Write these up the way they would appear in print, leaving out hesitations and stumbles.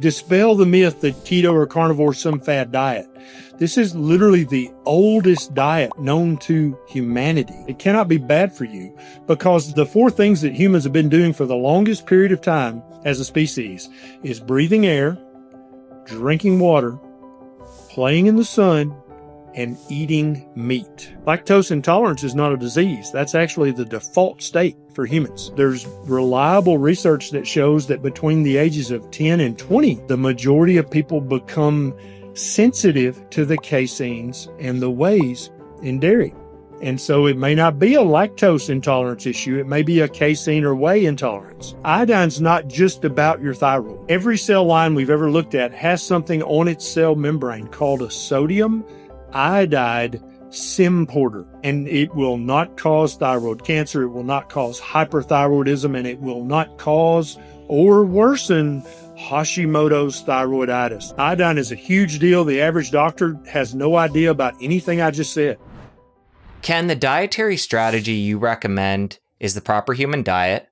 Dispel the myth that keto or carnivore is some fad diet. This is literally the oldest diet known to humanity. It cannot be bad for you because the four things that humans have been doing for the longest period of time as a species is breathing air, drinking water, playing in the sun, and eating meat. Lactose intolerance is not a disease. That's actually the default state for humans. There's reliable research that shows that between the ages of 10 and 20, the majority of people become sensitive to the caseins and the wheys in dairy. And so it may not be a lactose intolerance issue. It may be a casein or whey intolerance. Iodine's not just about your thyroid. Every cell line we've ever looked at has something on its cell membrane called a sodium iodide symporter, and it will not cause thyroid cancer, it will not cause hyperthyroidism, and it will not cause or worsen Hashimoto's thyroiditis. Iodine is a huge deal. The average doctor has no idea about anything I just said. Ken, the dietary strategy you recommend is the proper human diet,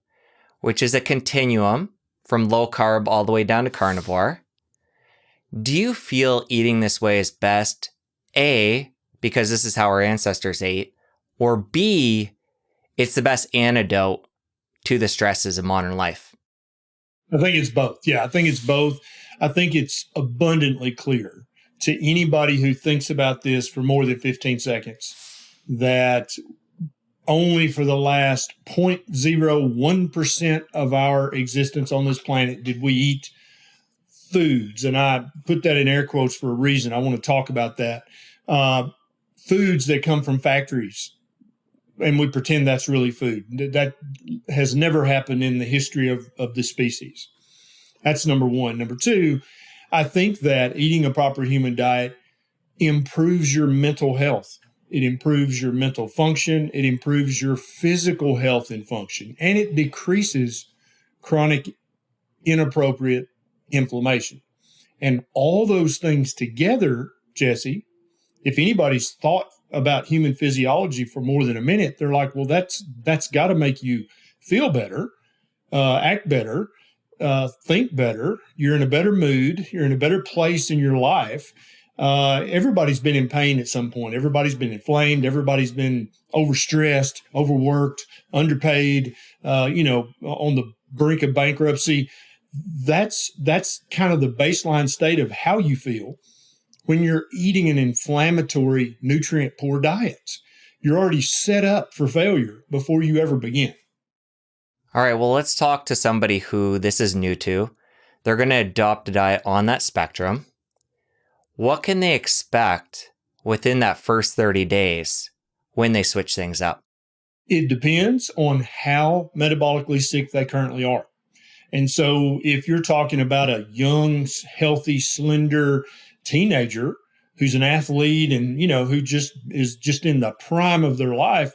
which is a continuum from low carb all the way down to carnivore. Do you feel eating this way is best, A, because this is how our ancestors ate, or B, it's the best antidote to the stresses of modern life? I think it's both. Yeah, I think it's both. I think it's abundantly clear to anybody who thinks about this for more than 15 seconds that only for the last 0.01% of our existence on this planet did we eat foods, and I put that in air quotes for a reason. I want to talk about that. Foods that come from factories, and we pretend that's really food. That has never happened in the history of the species. That's number one. Number two, I think that eating a proper human diet improves your mental health. It improves your mental function. It improves your physical health and function, and it decreases chronic inappropriate inflammation. And all those things together, Jesse, if anybody's thought about human physiology for more than a minute, they're like, well, that's got to make you feel better, act better, think better. You're in a better mood. You're in a better place in your life. Everybody's been in pain at some point. Everybody's been inflamed. Everybody's been overstressed, overworked, underpaid, on the brink of bankruptcy. That's kind of the baseline state of how you feel when you're eating an inflammatory, nutrient-poor diet. You're already set up for failure before you ever begin. All right, well, let's talk to somebody who this is new to. They're going to adopt a diet on that spectrum. What can they expect within that first 30 days when they switch things up? It depends on how metabolically sick they currently are. And so if you're talking about a young, healthy, slender teenager who's an athlete and, who just is just in the prime of their life,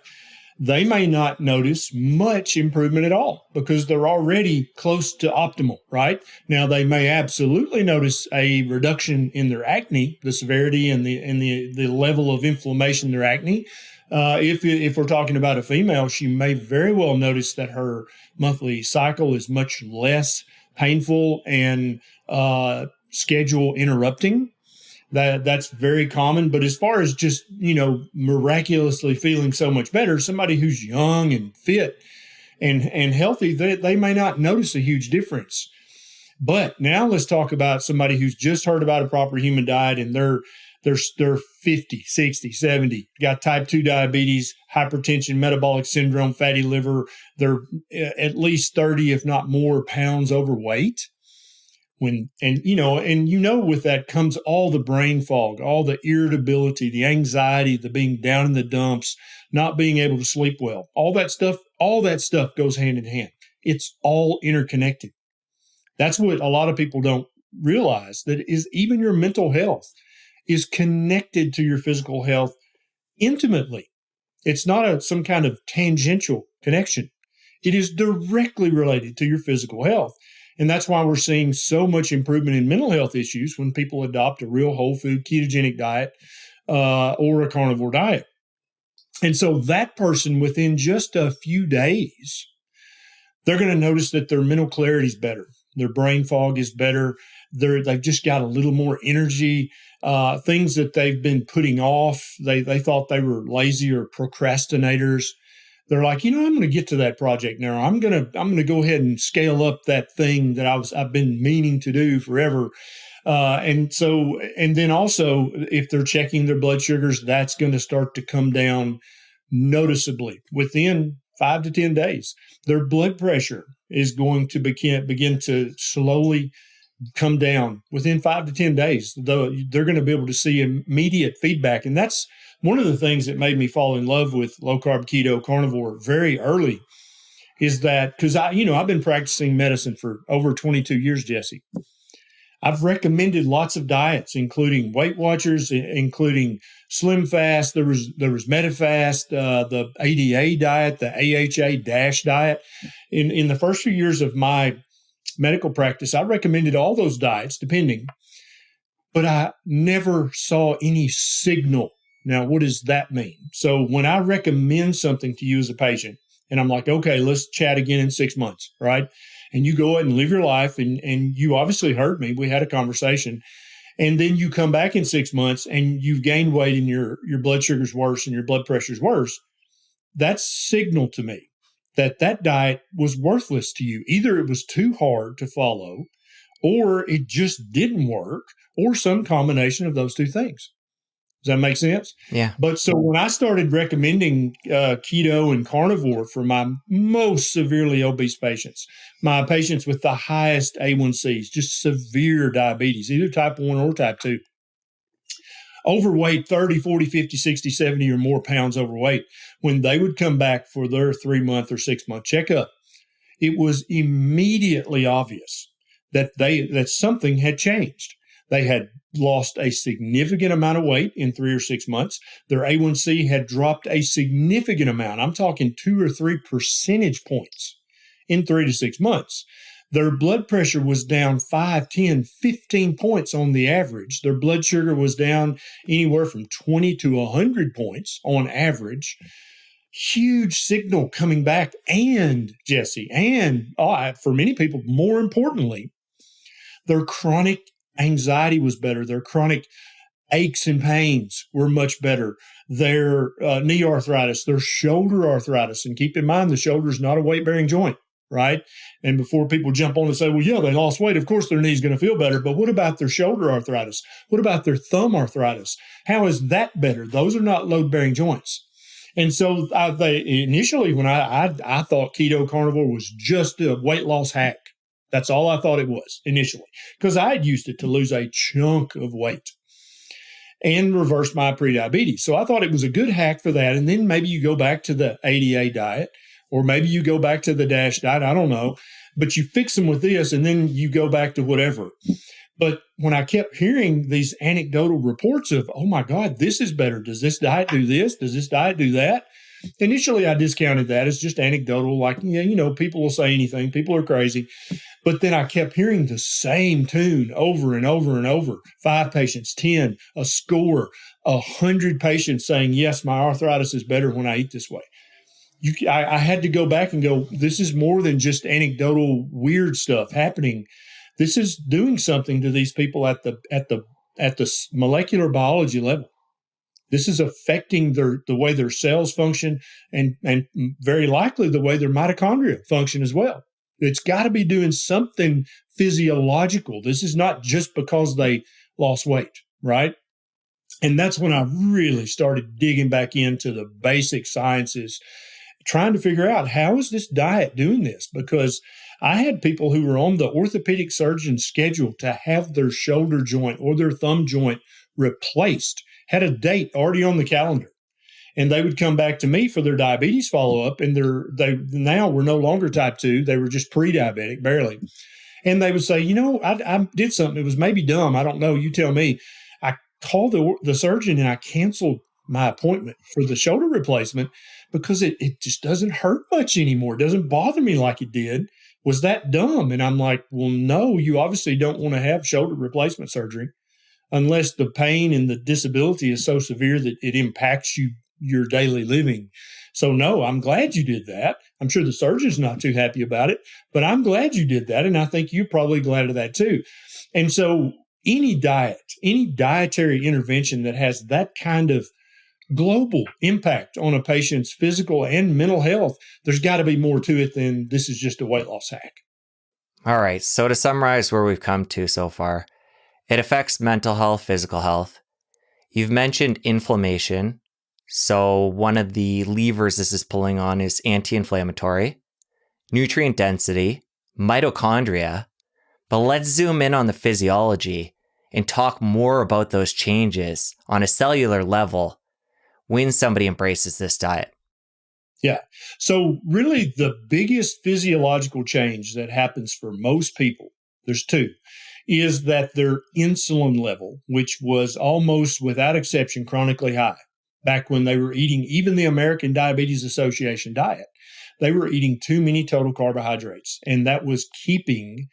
they may not notice much improvement at all because they're already close to optimal, right? Now, they may absolutely notice a reduction in their acne, the severity and the level of inflammation in their acne. If we're talking about a female, she may very well notice that her monthly cycle is much less painful and schedule interrupting. That's very common. But as far as just, miraculously feeling so much better, somebody who's young and fit and healthy, they may not notice a huge difference. But now let's talk about somebody who's just heard about a proper human diet and they're 50, 60, 70, got type 2 diabetes, hypertension, metabolic syndrome, fatty liver. They're at least 30, if not more, pounds overweight. With that comes all the brain fog, all the irritability, the anxiety, the being down in the dumps, not being able to sleep well. All that stuff goes hand in hand. It's all interconnected. That's what a lot of people don't realize, that is even your mental health is connected to your physical health intimately. It's not some kind of tangential connection. It is directly related to your physical health. And that's why we're seeing so much improvement in mental health issues when people adopt a real whole food ketogenic diet or a carnivore diet. And so that person, within just a few days, they're going to notice that their mental clarity is better. Their brain fog is better. They've just got a little more energy. Things that they've been putting off, they thought they were lazy or procrastinators. They're like, I'm going to get to that project now. I'm going to go ahead and scale up that thing that I've been meaning to do forever. And then also, if they're checking their blood sugars, that's going to start to come down noticeably within 5 to 10 days. Their blood pressure is going to begin to slowly come down within 5 to 10 days. Though they're going to be able to see immediate feedback. And that's one of the things that made me fall in love with low carb, keto, carnivore very early, is that because I've been practicing medicine for over 22 years, Jesse. I've recommended lots of diets, including Weight Watchers, including Slim Fast. There was MetaFast, the ADA diet, the AHA DASH diet. In the first few years of my medical practice, I recommended all those diets, depending, but I never saw any signal. Now, what does that mean? So when I recommend something to you as a patient, and I'm like, okay, let's chat again in 6 months, right? And you go ahead and live your life, and you obviously heard me. We had a conversation. And then you come back in 6 months and you've gained weight and your blood sugar's worse and your blood pressure's worse. That's signal to me that diet was worthless to you. Either it was too hard to follow, or it just didn't work, or some combination of those two things. Does that make sense? Yeah. But so when I started recommending keto and carnivore for my most severely obese patients, my patients with the highest A1Cs, just severe diabetes, either type 1 or type 2, overweight, 30, 40, 50, 60, 70 or more pounds overweight, when they would come back for their 3-month or 6-month checkup, it was immediately obvious that something had changed. They had lost a significant amount of weight in 3 or 6 months. Their A1C had dropped a significant amount. I'm talking 2 or 3 percentage points in 3 to 6 months. Their blood pressure was down 5, 10, 15 points on the average. Their blood sugar was down anywhere from 20 to 100 points on average. Huge signal coming back. And, Jesse, for many people, more importantly, their chronic anxiety was better. Their chronic aches and pains were much better. Their knee arthritis, their shoulder arthritis, and keep in mind the shoulder is not a weight-bearing joint, right? And before people jump on and say, well, yeah, they lost weight, of course their knee's going to feel better, but what about their shoulder arthritis? What about their thumb arthritis? How is that better? Those are not load-bearing joints. And so initially when I thought keto carnivore was just a weight loss hack. That's all I thought it was initially, because I had used it to lose a chunk of weight and reverse my prediabetes. So I thought it was a good hack for that. And then maybe you go back to the ADA diet, or maybe you go back to the DASH diet. I don't know. But you fix them with this, and then you go back to whatever. But when I kept hearing these anecdotal reports of, oh, my God, this is better. Does this diet do this? Does this diet do that? Initially, I discounted that as just anecdotal, like, people will say anything. People are crazy. But then I kept hearing the same tune over and over and over. 5 patients, 10, a score, 100 patients saying, yes, my arthritis is better when I eat this way. I had to go back and go, this is more than just anecdotal weird stuff happening. This is doing something to these people at the molecular biology level. This is affecting the way their cells function and very likely the way their mitochondria function as well. It's got to be doing something physiological. This is not just because they lost weight, right? And that's when I really started digging back into the basic sciences, trying to figure out how is this diet doing this? Because I had people who were on the orthopedic surgeon's schedule to have their shoulder joint or their thumb joint replaced, had a date already on the calendar. And they would come back to me for their diabetes follow-up, and they now were no longer type 2. They were just pre-diabetic, barely. And they would say, I did something. It was maybe dumb. I don't know. You tell me. I called the surgeon, and I canceled my appointment for the shoulder replacement because it just doesn't hurt much anymore. It doesn't bother me like it did. Was that dumb? And I'm like, well, no, you obviously don't want to have shoulder replacement surgery unless the pain and the disability is so severe that it impacts your daily living. So no, I'm glad you did that. I'm sure the surgeon's not too happy about it, but I'm glad you did that. And I think you're probably glad of that too. And so any diet, any dietary intervention that has that kind of global impact on a patient's physical and mental health, there's got to be more to it than this is just a weight loss hack. All right. So to summarize where we've come to so far, it affects mental health, physical health. You've mentioned inflammation. So one of the levers this is pulling on is anti-inflammatory, nutrient density, mitochondria. But let's zoom in on the physiology and talk more about those changes on a cellular level when somebody embraces this diet. Yeah. So really the biggest physiological change that happens for most people, there's two, is that their insulin level, which was almost without exception chronically high back when they were eating even the American Diabetes Association diet, they were eating too many total carbohydrates, and that was keeping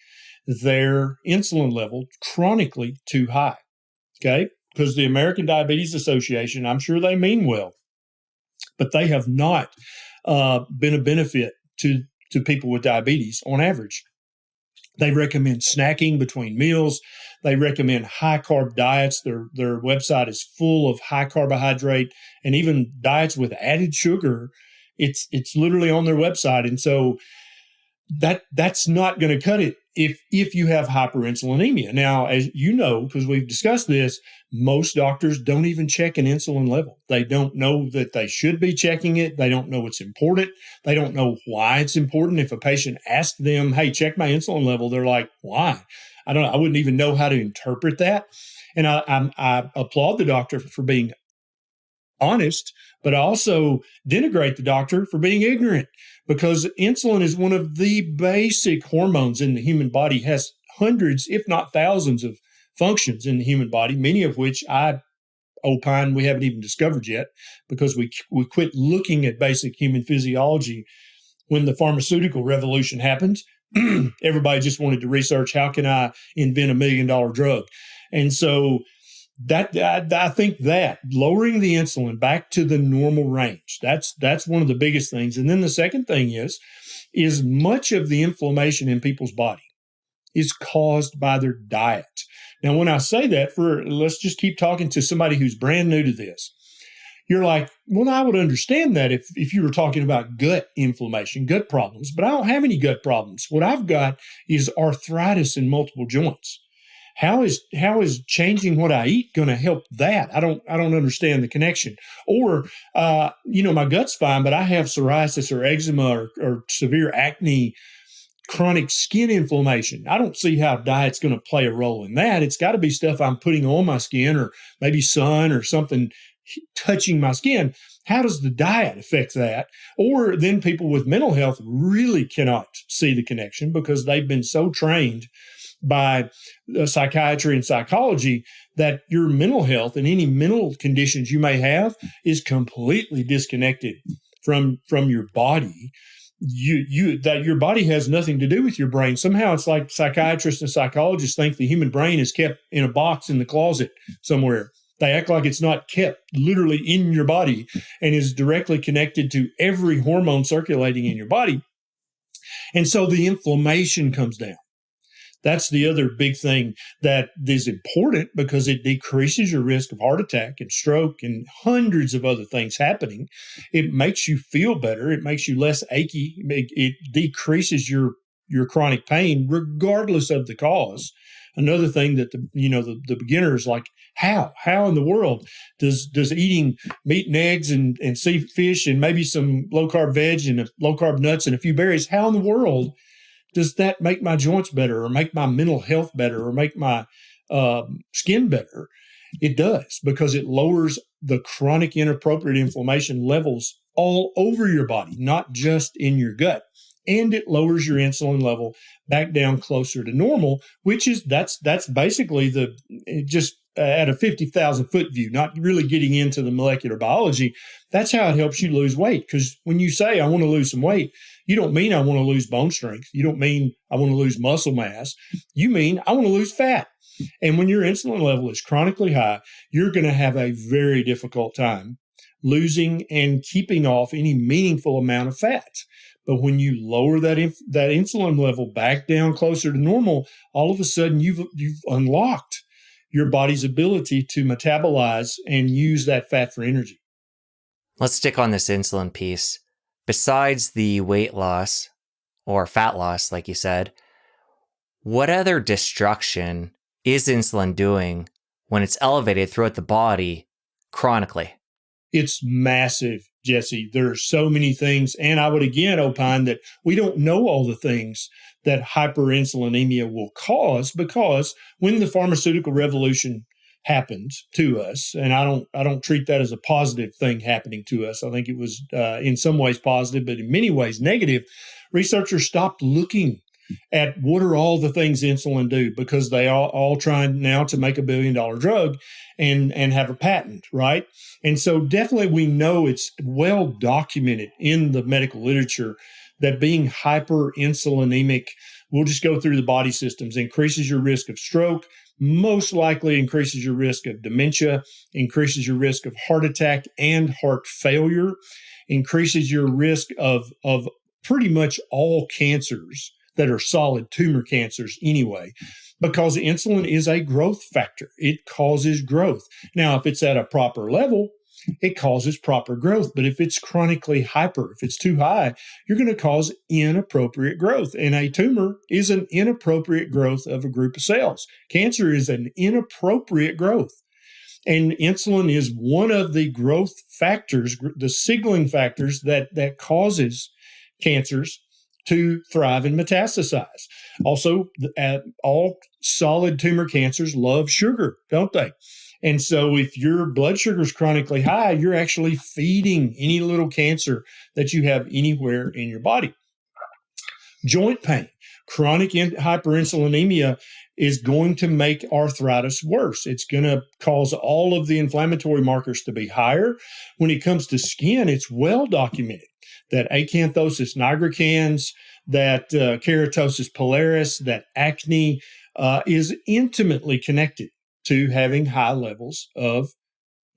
their insulin level chronically too high. Okay? Because the American Diabetes Association, I'm sure they mean well, but they have not been a benefit to people with diabetes on average. They recommend snacking between meals. They recommend high carb diets. Their website is full of high carbohydrate and even diets with added sugar. It's literally on their website. And so that's not going to cut it if you have hyperinsulinemia. Now, as you know, because we've discussed this, most doctors don't even check an insulin level. They don't know that they should be checking it. They don't know it's important. They don't know why it's important. If a patient asks them, hey, check my insulin level, they're like, why? I wouldn't even know how to interpret that. And I applaud the doctor for being honest, but I also denigrate the doctor for being ignorant, because insulin is one of the basic hormones in the human body, has hundreds, if not thousands, of functions in the human body, many of which I opine we haven't even discovered yet, because we quit looking at basic human physiology when the pharmaceutical revolution happened. Everybody just wanted to research, how can I invent $1 million drug? And so I think that lowering the insulin back to the normal range, that's one of the biggest things. And then the second thing is much of the inflammation in people's body is caused by their diet. Now, when I say that, let's just keep talking to somebody who's brand new to this. You're like, well, I would understand that if you were talking about gut inflammation, gut problems, but I don't have any gut problems. What I've got is arthritis in multiple joints. How is changing what I eat going to help that? I don't understand the connection. Or, my gut's fine, but I have psoriasis or eczema or severe acne, chronic skin inflammation. I don't see how diet's going to play a role in that. It's got to be stuff I'm putting on my skin, or maybe sun or something touching my skin. How does the diet affect that? Or then people with mental health really cannot see the connection, because they've been so trained by psychiatry and psychology that your mental health and any mental conditions you may have is completely disconnected from your body. That your body has nothing to do with your brain. Somehow it's like psychiatrists and psychologists think the human brain is kept in a box in the closet somewhere. They act like it's not kept literally in your body and is directly connected to every hormone circulating in your body. And so the inflammation comes down. That's the other big thing that is important, because it decreases your risk of heart attack and stroke and hundreds of other things happening. It makes you feel better. It makes you less achy. It decreases your chronic pain regardless of the cause. Another thing that the beginner is like, how in the world does eating meat and eggs and sea fish and maybe some low carb veg and low carb nuts and a few berries, how in the world does that make my joints better, or make my mental health better, or make my skin better? It does, because it lowers the chronic inappropriate inflammation levels all over your body, not just in your gut. And it lowers your insulin level back down closer to normal, which is that's basically just at a 50,000 foot view, not really getting into the molecular biology. That's how it helps you lose weight. Because when you say, I want to lose some weight, you don't mean I want to lose bone strength. You don't mean I want to lose muscle mass. You mean I want to lose fat. And when your insulin level is chronically high, you're going to have a very difficult time losing and keeping off any meaningful amount of fat, But when you lower that insulin level back down closer to normal, all of a sudden you've unlocked your body's ability to metabolize and use that fat for energy. Let's stick on this insulin piece. Besides the weight loss or fat loss, like you said, what other destruction is insulin doing when it's elevated throughout the body chronically? It's massive, Jesse. There are so many things. And I would again opine that we don't know all the things that hyperinsulinemia will cause, because when the pharmaceutical revolution happened to us, and I don't treat that as a positive thing happening to us. I think it was in some ways positive, but in many ways negative. Researchers stopped looking at what are all the things insulin do, because they are all trying now to make $1 billion drug and have a patent, right? And so definitely we know it's well documented in the medical literature that being hyperinsulinemic, we'll just go through the body systems, increases your risk of stroke, most likely increases your risk of dementia, increases your risk of heart attack and heart failure, increases your risk of pretty much all cancers that are solid tumor cancers anyway, because insulin is a growth factor. It causes growth. Now, if it's at a proper level, it causes proper growth. But if it's chronically hyper, if it's too high, you're going to cause inappropriate growth. And a tumor is an inappropriate growth of a group of cells. Cancer is an inappropriate growth. And insulin is one of the growth factors, the signaling factors that causes cancers to thrive and metastasize. Also, all solid tumor cancers love sugar, don't they? And so if your blood sugar is chronically high, you're actually feeding any little cancer that you have anywhere in your body. Joint pain, chronic hyperinsulinemia is going to make arthritis worse. It's going to cause all of the inflammatory markers to be higher. When it comes to skin, it's well documented that acanthosis nigricans, that keratosis pilaris, that acne is intimately connected to having high levels of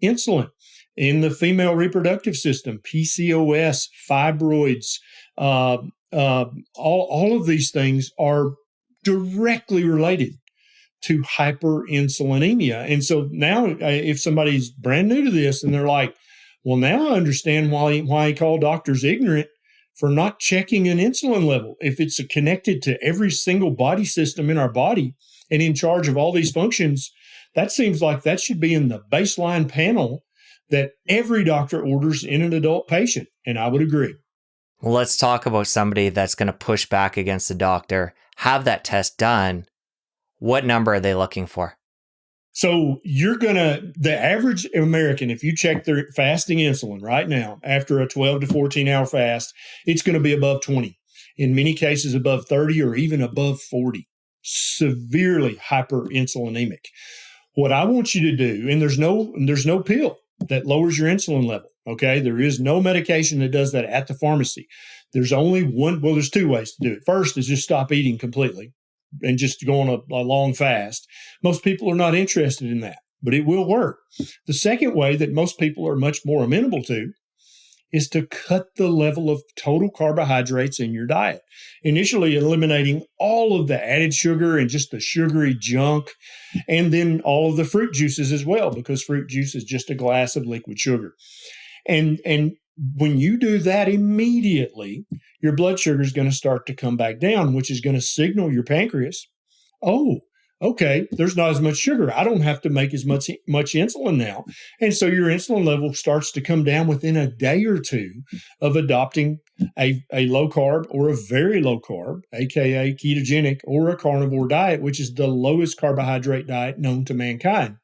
insulin. In the female reproductive system, PCOS, fibroids, all of these things are directly related to hyperinsulinemia. And so now if somebody's brand new to this and they're like, well, now I understand why he called doctors ignorant for not checking an insulin level. If it's connected to every single body system in our body and in charge of all these functions, that seems like that should be in the baseline panel that every doctor orders in an adult patient. And I would agree. Well, let's talk about somebody that's going to push back against the doctor, have that test done. What number are they looking for? So the average American, if you check their fasting insulin right now, after a 12 to 14 hour fast, it's going to be above 20. In many cases, above 30 or even above 40. Severely hyperinsulinemic. What I want you to do, and there's no pill that lowers your insulin level. Okay. There is no medication that does that at the pharmacy. There's only there's two ways to do it. First is just stop eating completely and just go on a long fast. Most people are not interested in that, but it will work. The second way that most people are much more amenable to is to cut the level of total carbohydrates in your diet, initially eliminating all of the added sugar and just the sugary junk, and then all of the fruit juices as well, because fruit juice is just a glass of liquid sugar. And when you do that, immediately your blood sugar is going to start to come back down, which is going to signal your pancreas, oh, okay, there's not as much sugar. I don't have to make as much insulin now. And so your insulin level starts to come down within a day or two of adopting a low carb or a very low carb, aka ketogenic, or a carnivore diet, which is the lowest carbohydrate diet known to mankind.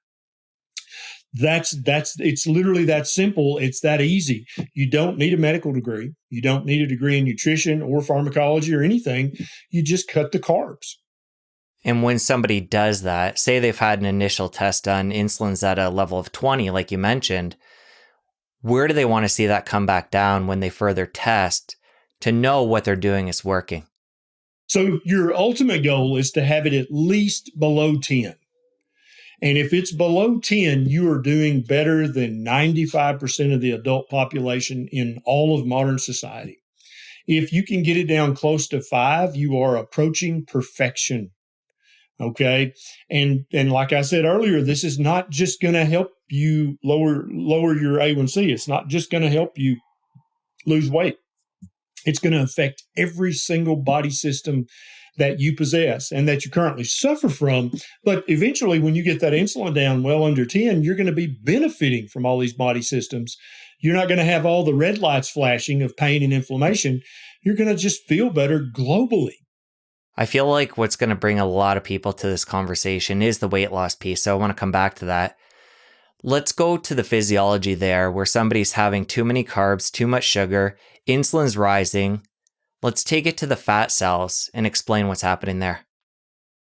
It's literally that simple. It's that easy. You don't need a medical degree. You don't need a degree in nutrition or pharmacology or anything. You just cut the carbs. And when somebody does that, say they've had an initial test done, insulin's at a level of 20, like you mentioned, where do they want to see that come back down when they further test to know what they're doing is working? So your ultimate goal is to have it at least below 10. And if it's below 10, you are doing better than 95% of the adult population in all of modern society. If you can get it down close to 5, you are approaching perfection. Okay. And like I said earlier, this is not just going to help you lower your A1C. It's not just going to help you lose weight. It's going to affect every single body system that you possess and that you currently suffer from. But eventually, when you get that insulin down well under 10, you're going to be benefiting from all these body systems. You're not going to have all the red lights flashing of pain and inflammation. You're going to just feel better globally. I feel like what's going to bring a lot of people to this conversation is the weight loss piece. So I want to come back to that. Let's go to the physiology there where somebody's having too many carbs, too much sugar, insulin's rising. Let's take it to the fat cells and explain what's happening there.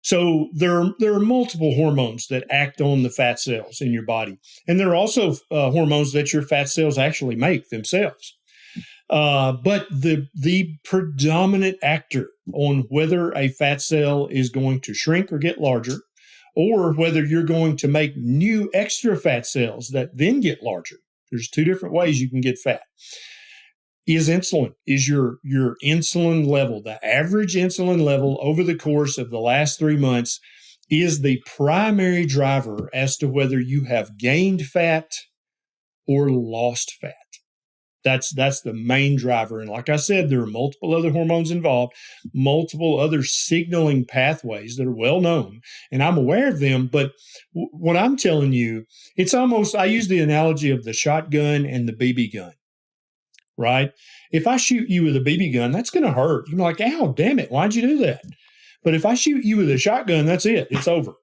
So there are multiple hormones that act on the fat cells in your body. And there are also hormones that your fat cells actually make themselves. But the predominant actor on whether a fat cell is going to shrink or get larger, or whether you're going to make new extra fat cells that then get larger, there's 2 different ways you can get fat, is insulin, is your insulin level. The average insulin level over the course of the last 3 months is the primary driver as to whether you have gained fat or lost fat. That's the main driver. And like I said, there are multiple other hormones involved, multiple other signaling pathways that are well known, and I'm aware of them. But what I'm telling you, it's almost, I use the analogy of the shotgun and the BB gun, right? If I shoot you with a BB gun, that's going to hurt. You're like, ow, damn it, why'd you do that? But if I shoot you with a shotgun, that's it. It's over.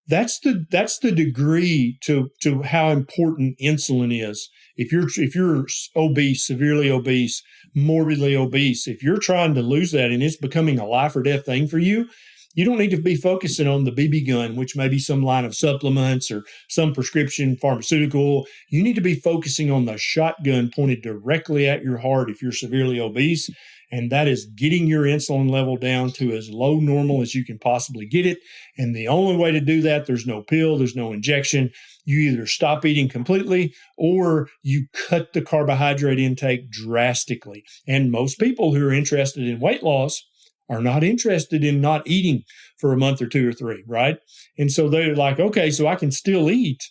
That's the degree to how important insulin is. If you're obese, severely obese, morbidly obese, if you're trying to lose that and it's becoming a life or death thing for you, you don't need to be focusing on the BB gun, which may be some line of supplements or some prescription pharmaceutical. You need to be focusing on the shotgun pointed directly at your heart if you're severely obese. And that is getting your insulin level down to as low normal as you can possibly get it. And the only way to do that, there's no pill, there's no injection. You either stop eating completely or you cut the carbohydrate intake drastically. And most people who are interested in weight loss are not interested in not eating for a month or 2 or 3, right? And so they're like, okay, so I can still eat,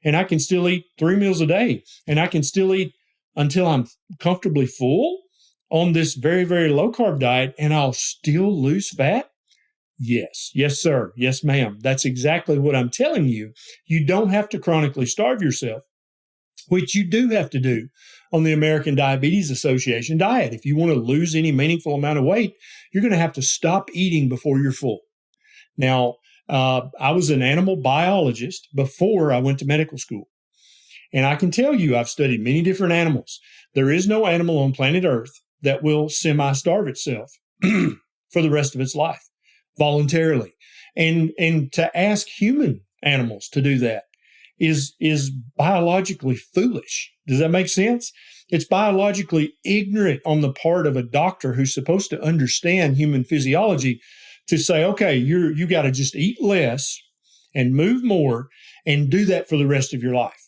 and I can still eat 3 meals a day, and I can still eat until I'm comfortably full on this very, very low carb diet, and I'll still lose fat? Yes. Yes, sir. Yes, ma'am. That's exactly what I'm telling you. You don't have to chronically starve yourself, which you do have to do on the American Diabetes Association diet. If you want to lose any meaningful amount of weight, you're going to have to stop eating before you're full. Now, I was an animal biologist before I went to medical school. And I can tell you, I've studied many different animals. There is no animal on planet Earth that will semi-starve itself for the rest of its life voluntarily. And to ask human animals to do that is biologically foolish. Does that make sense? It's biologically ignorant on the part of a doctor who's supposed to understand human physiology to say, okay, you got to just eat less and move more and do that for the rest of your life.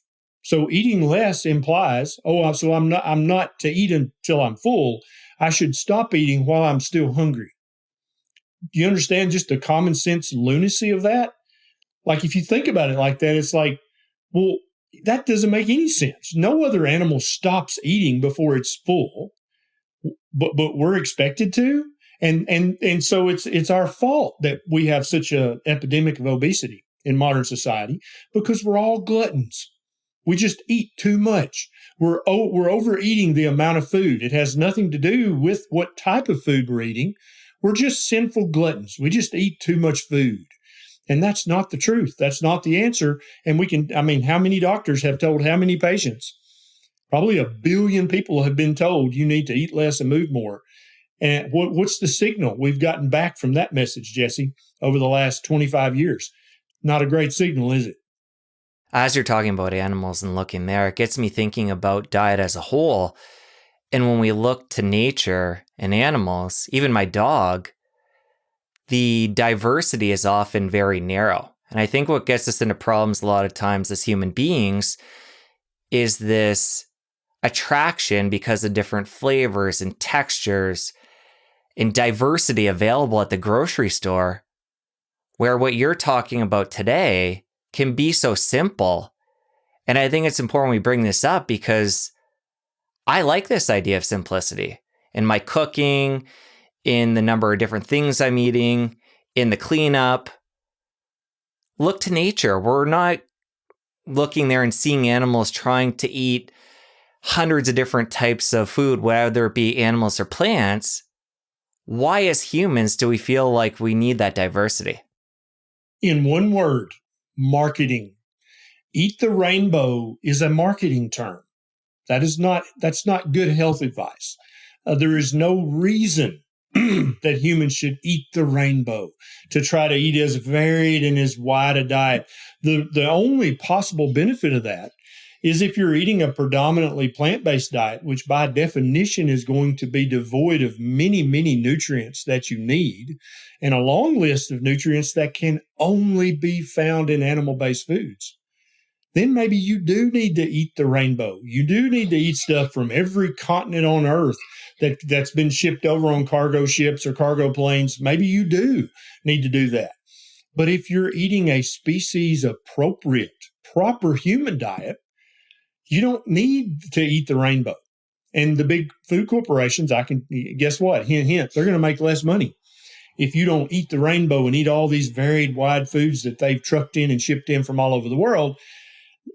So eating less implies, so I'm not to eat until I'm full. I should stop eating while I'm still hungry. Do you understand just the common sense lunacy of that? Like, if you think about it like that, it's like, well, that doesn't make any sense. No other animal stops eating before it's full, but we're expected to. And so it's our fault that we have such an epidemic of obesity in modern society because we're all gluttons. We just eat too much. We're overeating the amount of food. It has nothing to do with what type of food we're eating. We're just sinful gluttons. We just eat too much food. And that's not the truth. That's not the answer. And how many doctors have told how many patients? Probably 1 billion people have been told you need to eat less and move more. And what's the signal we've gotten back from that message, Jesse, over the last 25 years? Not a great signal, is it? As you're talking about animals and looking there, it gets me thinking about diet as a whole. And when we look to nature and animals, even my dog, the diversity is often very narrow. And I think what gets us into problems a lot of times as human beings is this attraction because of different flavors and textures and diversity available at the grocery store, where what you're talking about today can be so simple. And I think it's important we bring this up because I like this idea of simplicity in my cooking, in the number of different things I'm eating, in the cleanup. Look to nature. We're not looking there and seeing animals trying to eat hundreds of different types of food, whether it be animals or plants. Why, as humans, do we feel like we need that diversity? In one word, marketing. Eat the rainbow is a marketing term. That's not good health advice. There is no reason that humans should eat the rainbow, to try to eat as varied and as wide a diet. The only possible benefit of that is if you're eating a predominantly plant-based diet, which by definition is going to be devoid of many, many nutrients that you need, and a long list of nutrients that can only be found in animal-based foods. Then maybe you do need to eat the rainbow. You do need to eat stuff from every continent on Earth that's been shipped over on cargo ships or cargo planes. Maybe you do need to do that. But if you're eating a species appropriate, proper human diet, you don't need to eat the rainbow. And the big food corporations, guess what? Hint, hint, they're going to make less money if you don't eat the rainbow and eat all these varied, wide foods that they've trucked in and shipped in from all over the world.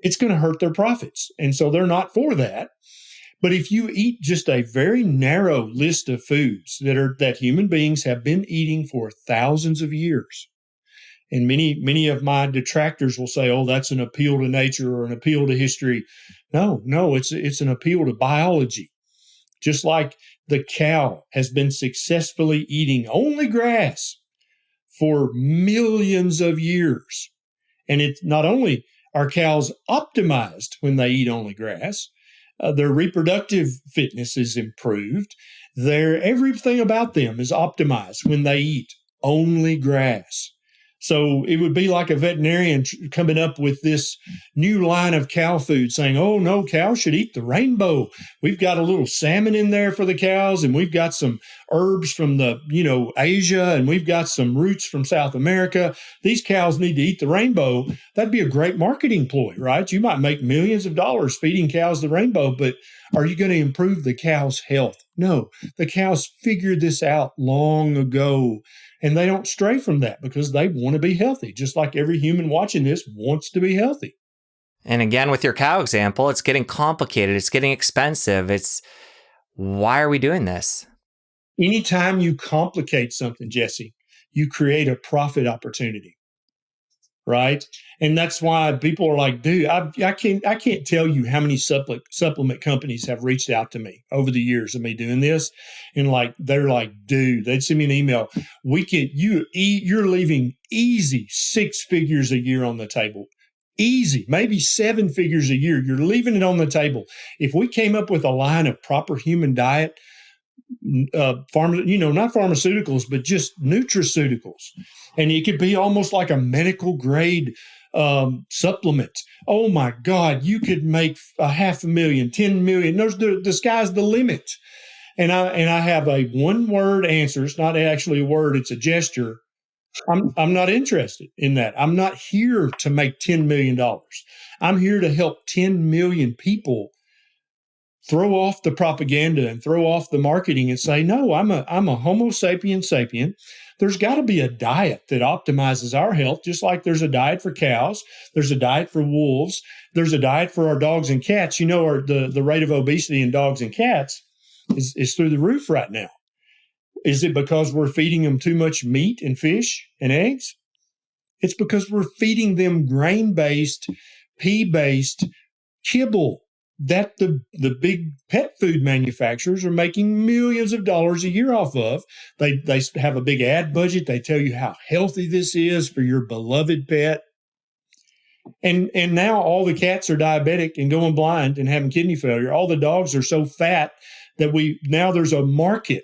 It's going to hurt their profits. And so they're not for that. But if you eat just a very narrow list of foods that human beings have been eating for thousands of years, and many of my detractors will say, oh, that's an appeal to nature or an appeal to history. No, it's an appeal to biology. Just like the cow has been successfully eating only grass for millions of years. And it's not only are cows optimized when they eat only grass, their reproductive fitness is improved. Everything about them is optimized when they eat only grass. So it would be like a veterinarian coming up with this new line of cow food saying, oh, no, cows should eat the rainbow. We've got a little salmon in there for the cows, and we've got some herbs from Asia, and we've got some roots from South America. These cows need to eat the rainbow. That'd be a great marketing ploy, right? You might make millions of dollars feeding cows the rainbow, but are you going to improve the cow's health? No, the cows figured this out long ago. And they don't stray from that because they want to be healthy, just like every human watching this wants to be healthy. And again, with your cow example, it's getting complicated. It's getting expensive. Why are we doing this? Anytime you complicate something, Jesse, you create a profit opportunity, right? And that's why people are like, dude, I can't tell you how many supplement companies have reached out to me over the years of me doing this. And they're like, dude, they'd send me an email. You're leaving easy 6 figures a year on the table. Easy, maybe 7 figures a year. You're leaving it on the table. If we came up with a line of proper human diet, not pharmaceuticals, but just nutraceuticals. And it could be almost like a medical grade supplement. Oh my God, you could make $500,000, 10 million. The sky's the limit. And I have a one-word answer. It's not actually a word, it's a gesture. I'm not interested in that. I'm not here to make $10 million. I'm here to help 10 million people throw off the propaganda and throw off the marketing and say, no, I'm a Homo sapien. There's got to be a diet that optimizes our health, just like there's a diet for cows. There's a diet for wolves. There's a diet for our dogs and cats. The rate of obesity in dogs and cats is through the roof right now. Is it because we're feeding them too much meat and fish and eggs? It's because we're feeding them grain-based, pea-based kibble that the big pet food manufacturers are making millions of dollars a year off of. They have a big ad budget. They tell you how healthy this is for your beloved pet. And now all the cats are diabetic and going blind and having kidney failure. All the dogs are so fat that now there's a market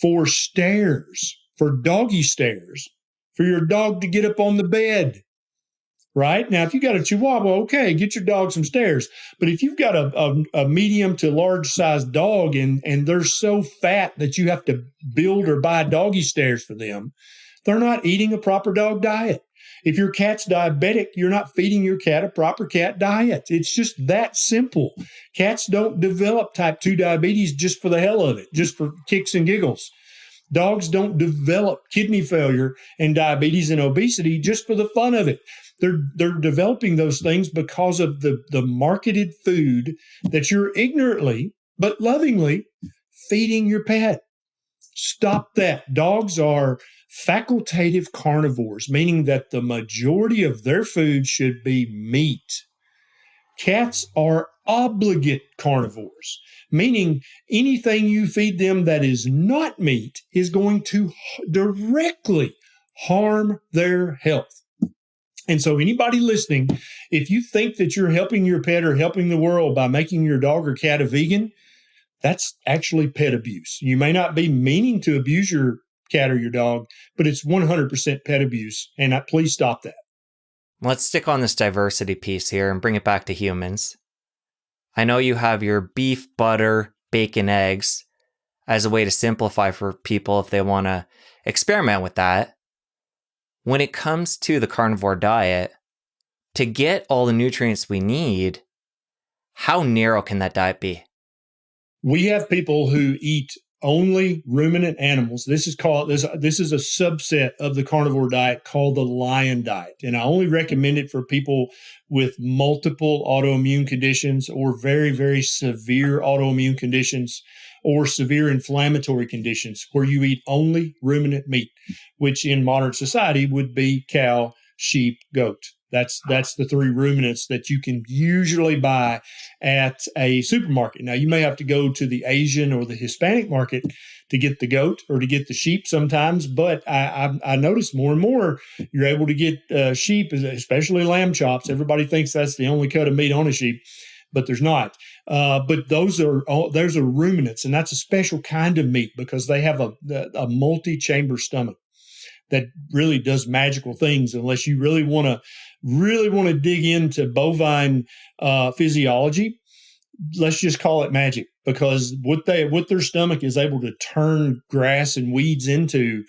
for stairs, for doggy stairs, for your dog to get up on the bed. right? Now, if you got a Chihuahua, okay, get your dog some stairs. But if you've got a medium to large sized dog and they're so fat that you have to build or buy doggy stairs for them, they're not eating a proper dog diet. If your cat's diabetic, you're not feeding your cat a proper cat diet. It's just that simple. Cats don't develop type 2 diabetes just for the hell of it, just for kicks and giggles. Dogs don't develop kidney failure and diabetes and obesity just for the fun of it. They're developing those things because of the marketed food that you're ignorantly but lovingly feeding your pet. Stop that. Dogs are facultative carnivores, meaning that the majority of their food should be meat. Cats are obligate carnivores, meaning anything you feed them that is not meat is going to directly harm their health. And so anybody listening, if you think that you're helping your pet or helping the world by making your dog or cat a vegan, that's actually pet abuse. You may not be meaning to abuse your cat or your dog, but it's 100% pet abuse. And please stop that. Let's stick on this diversity piece here and bring it back to humans. I know you have your beef, butter, bacon, eggs as a way to simplify for people if they want to experiment with that. When it comes to the carnivore diet, to get all the nutrients we need, how narrow can that diet be? We have people who eat only ruminant animals. This is a subset of the carnivore diet called the lion diet. And I only recommend it for people with multiple autoimmune conditions or very, very severe autoimmune conditions or severe inflammatory conditions where you eat only ruminant meat, which in modern society would be cow, sheep, goat. That's the three ruminants that you can usually buy at a supermarket. Now, you may have to go to the Asian or the Hispanic market to get the goat or to get the sheep sometimes, but I notice more and more you're able to get sheep, especially lamb chops. Everybody thinks that's the only cut of meat on a sheep, but there's not. But those are ruminants, and that's a special kind of meat because they have a multi-chamber stomach that really does magical things unless you really want to dig into bovine physiology. Let's just call it magic, because what their stomach is able to turn grass and weeds into,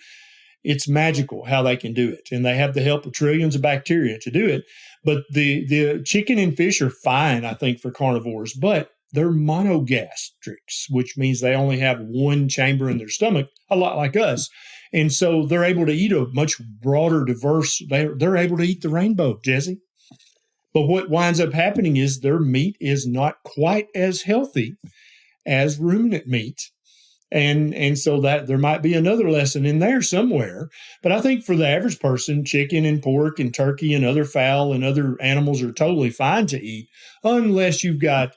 it's magical how they can do it. And they have the help of trillions of bacteria to do it. But the chicken and fish are fine, I think, for carnivores, but they're monogastrics, which means they only have one chamber in their stomach, a lot like us. And so they're able to eat a much broader, diverse, they're able to eat the rainbow, Jesse. But what winds up happening is their meat is not quite as healthy as ruminant meat. And so that there might be another lesson in there somewhere. But I think for the average person, chicken and pork and turkey and other fowl and other animals are totally fine to eat, unless you've got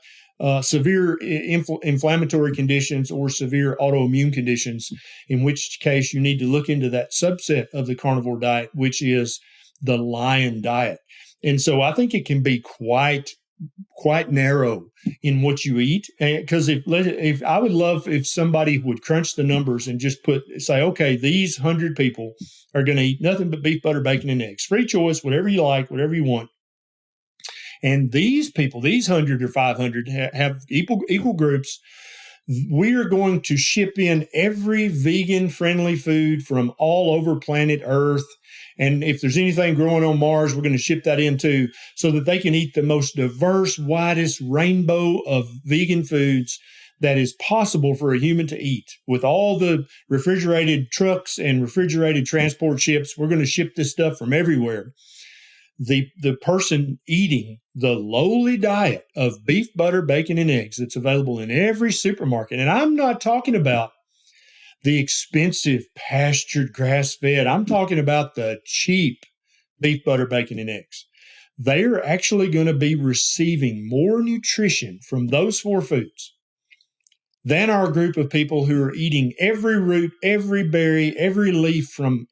severe inflammatory conditions or severe autoimmune conditions, in which case you need to look into that subset of the carnivore diet, which is the lion diet. And so I think it can be quite narrow in what you eat. Because if I would love if somebody would crunch the numbers and just say, okay, these 100 people are going to eat nothing but beef, butter, bacon, and eggs. Free choice, whatever you like, whatever you want. And these people, these 100 or 500 have equal groups. We are going to ship in every vegan-friendly food from all over planet Earth. And if there's anything growing on Mars, we're going to ship that in too, so that they can eat the most diverse, widest rainbow of vegan foods that is possible for a human to eat. With all the refrigerated trucks and refrigerated transport ships, we're going to ship this stuff from everywhere. The person eating the lowly diet of beef, butter, bacon, and eggs that's available in every supermarket, and I'm not talking about the expensive pastured grass-fed, I'm talking about the cheap beef, butter, bacon, and eggs. They are actually going to be receiving more nutrition from those four foods than our group of people who are eating every root, every berry, every leaf from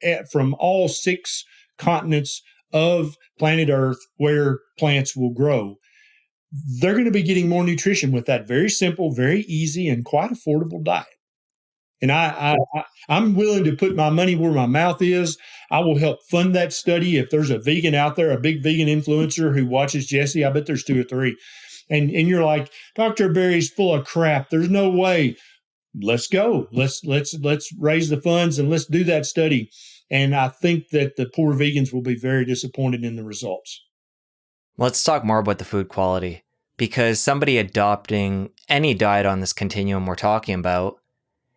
all 6 continents of planet Earth where plants will grow. They're going to be getting more nutrition with that very simple, very easy, and quite affordable diet. And I'm willing to put my money where my mouth is. I will help fund that study. If there's a vegan out there, a big vegan influencer who watches Jesse, I bet there's 2 or 3. And you're like, Dr. Berry's full of crap. There's no way. Let's go. Let's raise the funds and let's do that study. And I think that the poor vegans will be very disappointed in the results. Let's talk more about the food quality, because somebody adopting any diet on this continuum we're talking about,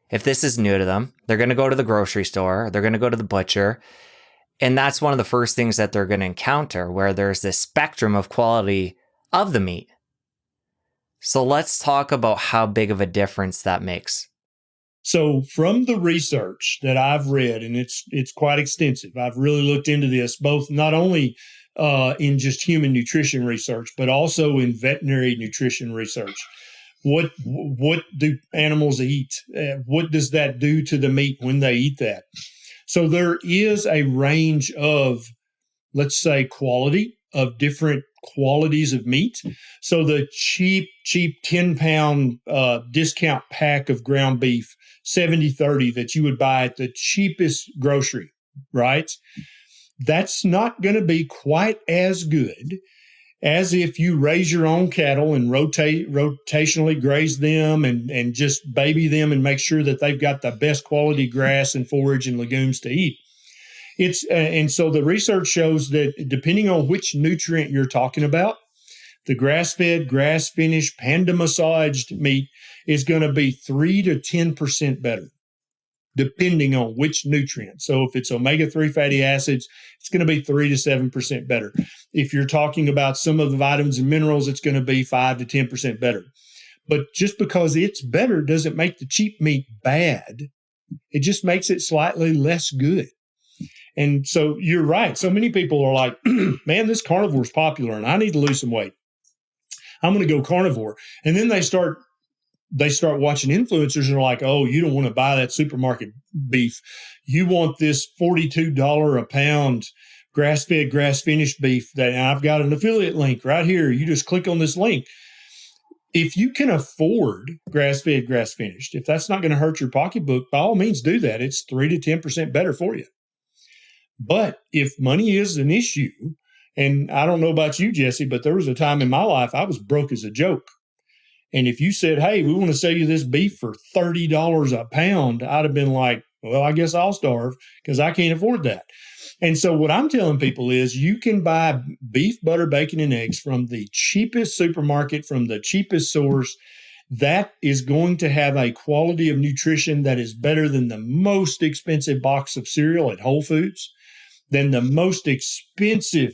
if this is new to them, they're going to go to the grocery store, they're going to go to the butcher, and that's one of the first things that they're going to encounter, where there's this spectrum of quality of the meat. So let's talk about how big of a difference that makes. So from the research that I've read, and it's quite extensive, I've really looked into this, both not only in just human nutrition research, but also in veterinary nutrition research. What do animals eat? What does that do to the meat when they eat that? So there is a range of, let's say, quality of different qualities of meat. So the cheap 10-pound discount pack of ground beef, 70-30 that you would buy at the cheapest grocery, right? That's not going to be quite as good as if you raise your own cattle and rotationally graze them and just baby them and make sure that they've got the best quality grass and forage and legumes to eat. And so the research shows that depending on which nutrient you're talking about, the grass-fed, grass-finished, panda-massaged meat is going to be 3 to 10% better, depending on which nutrient. So if it's omega-3 fatty acids, it's going to be 3 to 7% better. If you're talking about some of the vitamins and minerals, it's going to be 5 to 10% better. But just because it's better doesn't make the cheap meat bad. It just makes it slightly less good. And so you're right. So many people are like, man, this carnivore is popular and I need to lose some weight. I'm going to go carnivore. And then they start watching influencers and are like, oh, you don't want to buy that supermarket beef. You want this $42 a pound grass-fed, grass-finished beef that I've got an affiliate link right here. You just click on this link. If you can afford grass-fed, grass-finished, if that's not going to hurt your pocketbook, by all means do that. It's 3 to 10% better for you. But if money is an issue, and I don't know about you, Jesse, but there was a time in my life I was broke as a joke. And if you said, hey, we want to sell you this beef for $30 a pound, I'd have been like, well, I guess I'll starve because I can't afford that. And so what I'm telling people is you can buy beef, butter, bacon, and eggs from the cheapest supermarket, from the cheapest source. That is going to have a quality of nutrition that is better than the most expensive box of cereal at Whole Foods, than the most expensive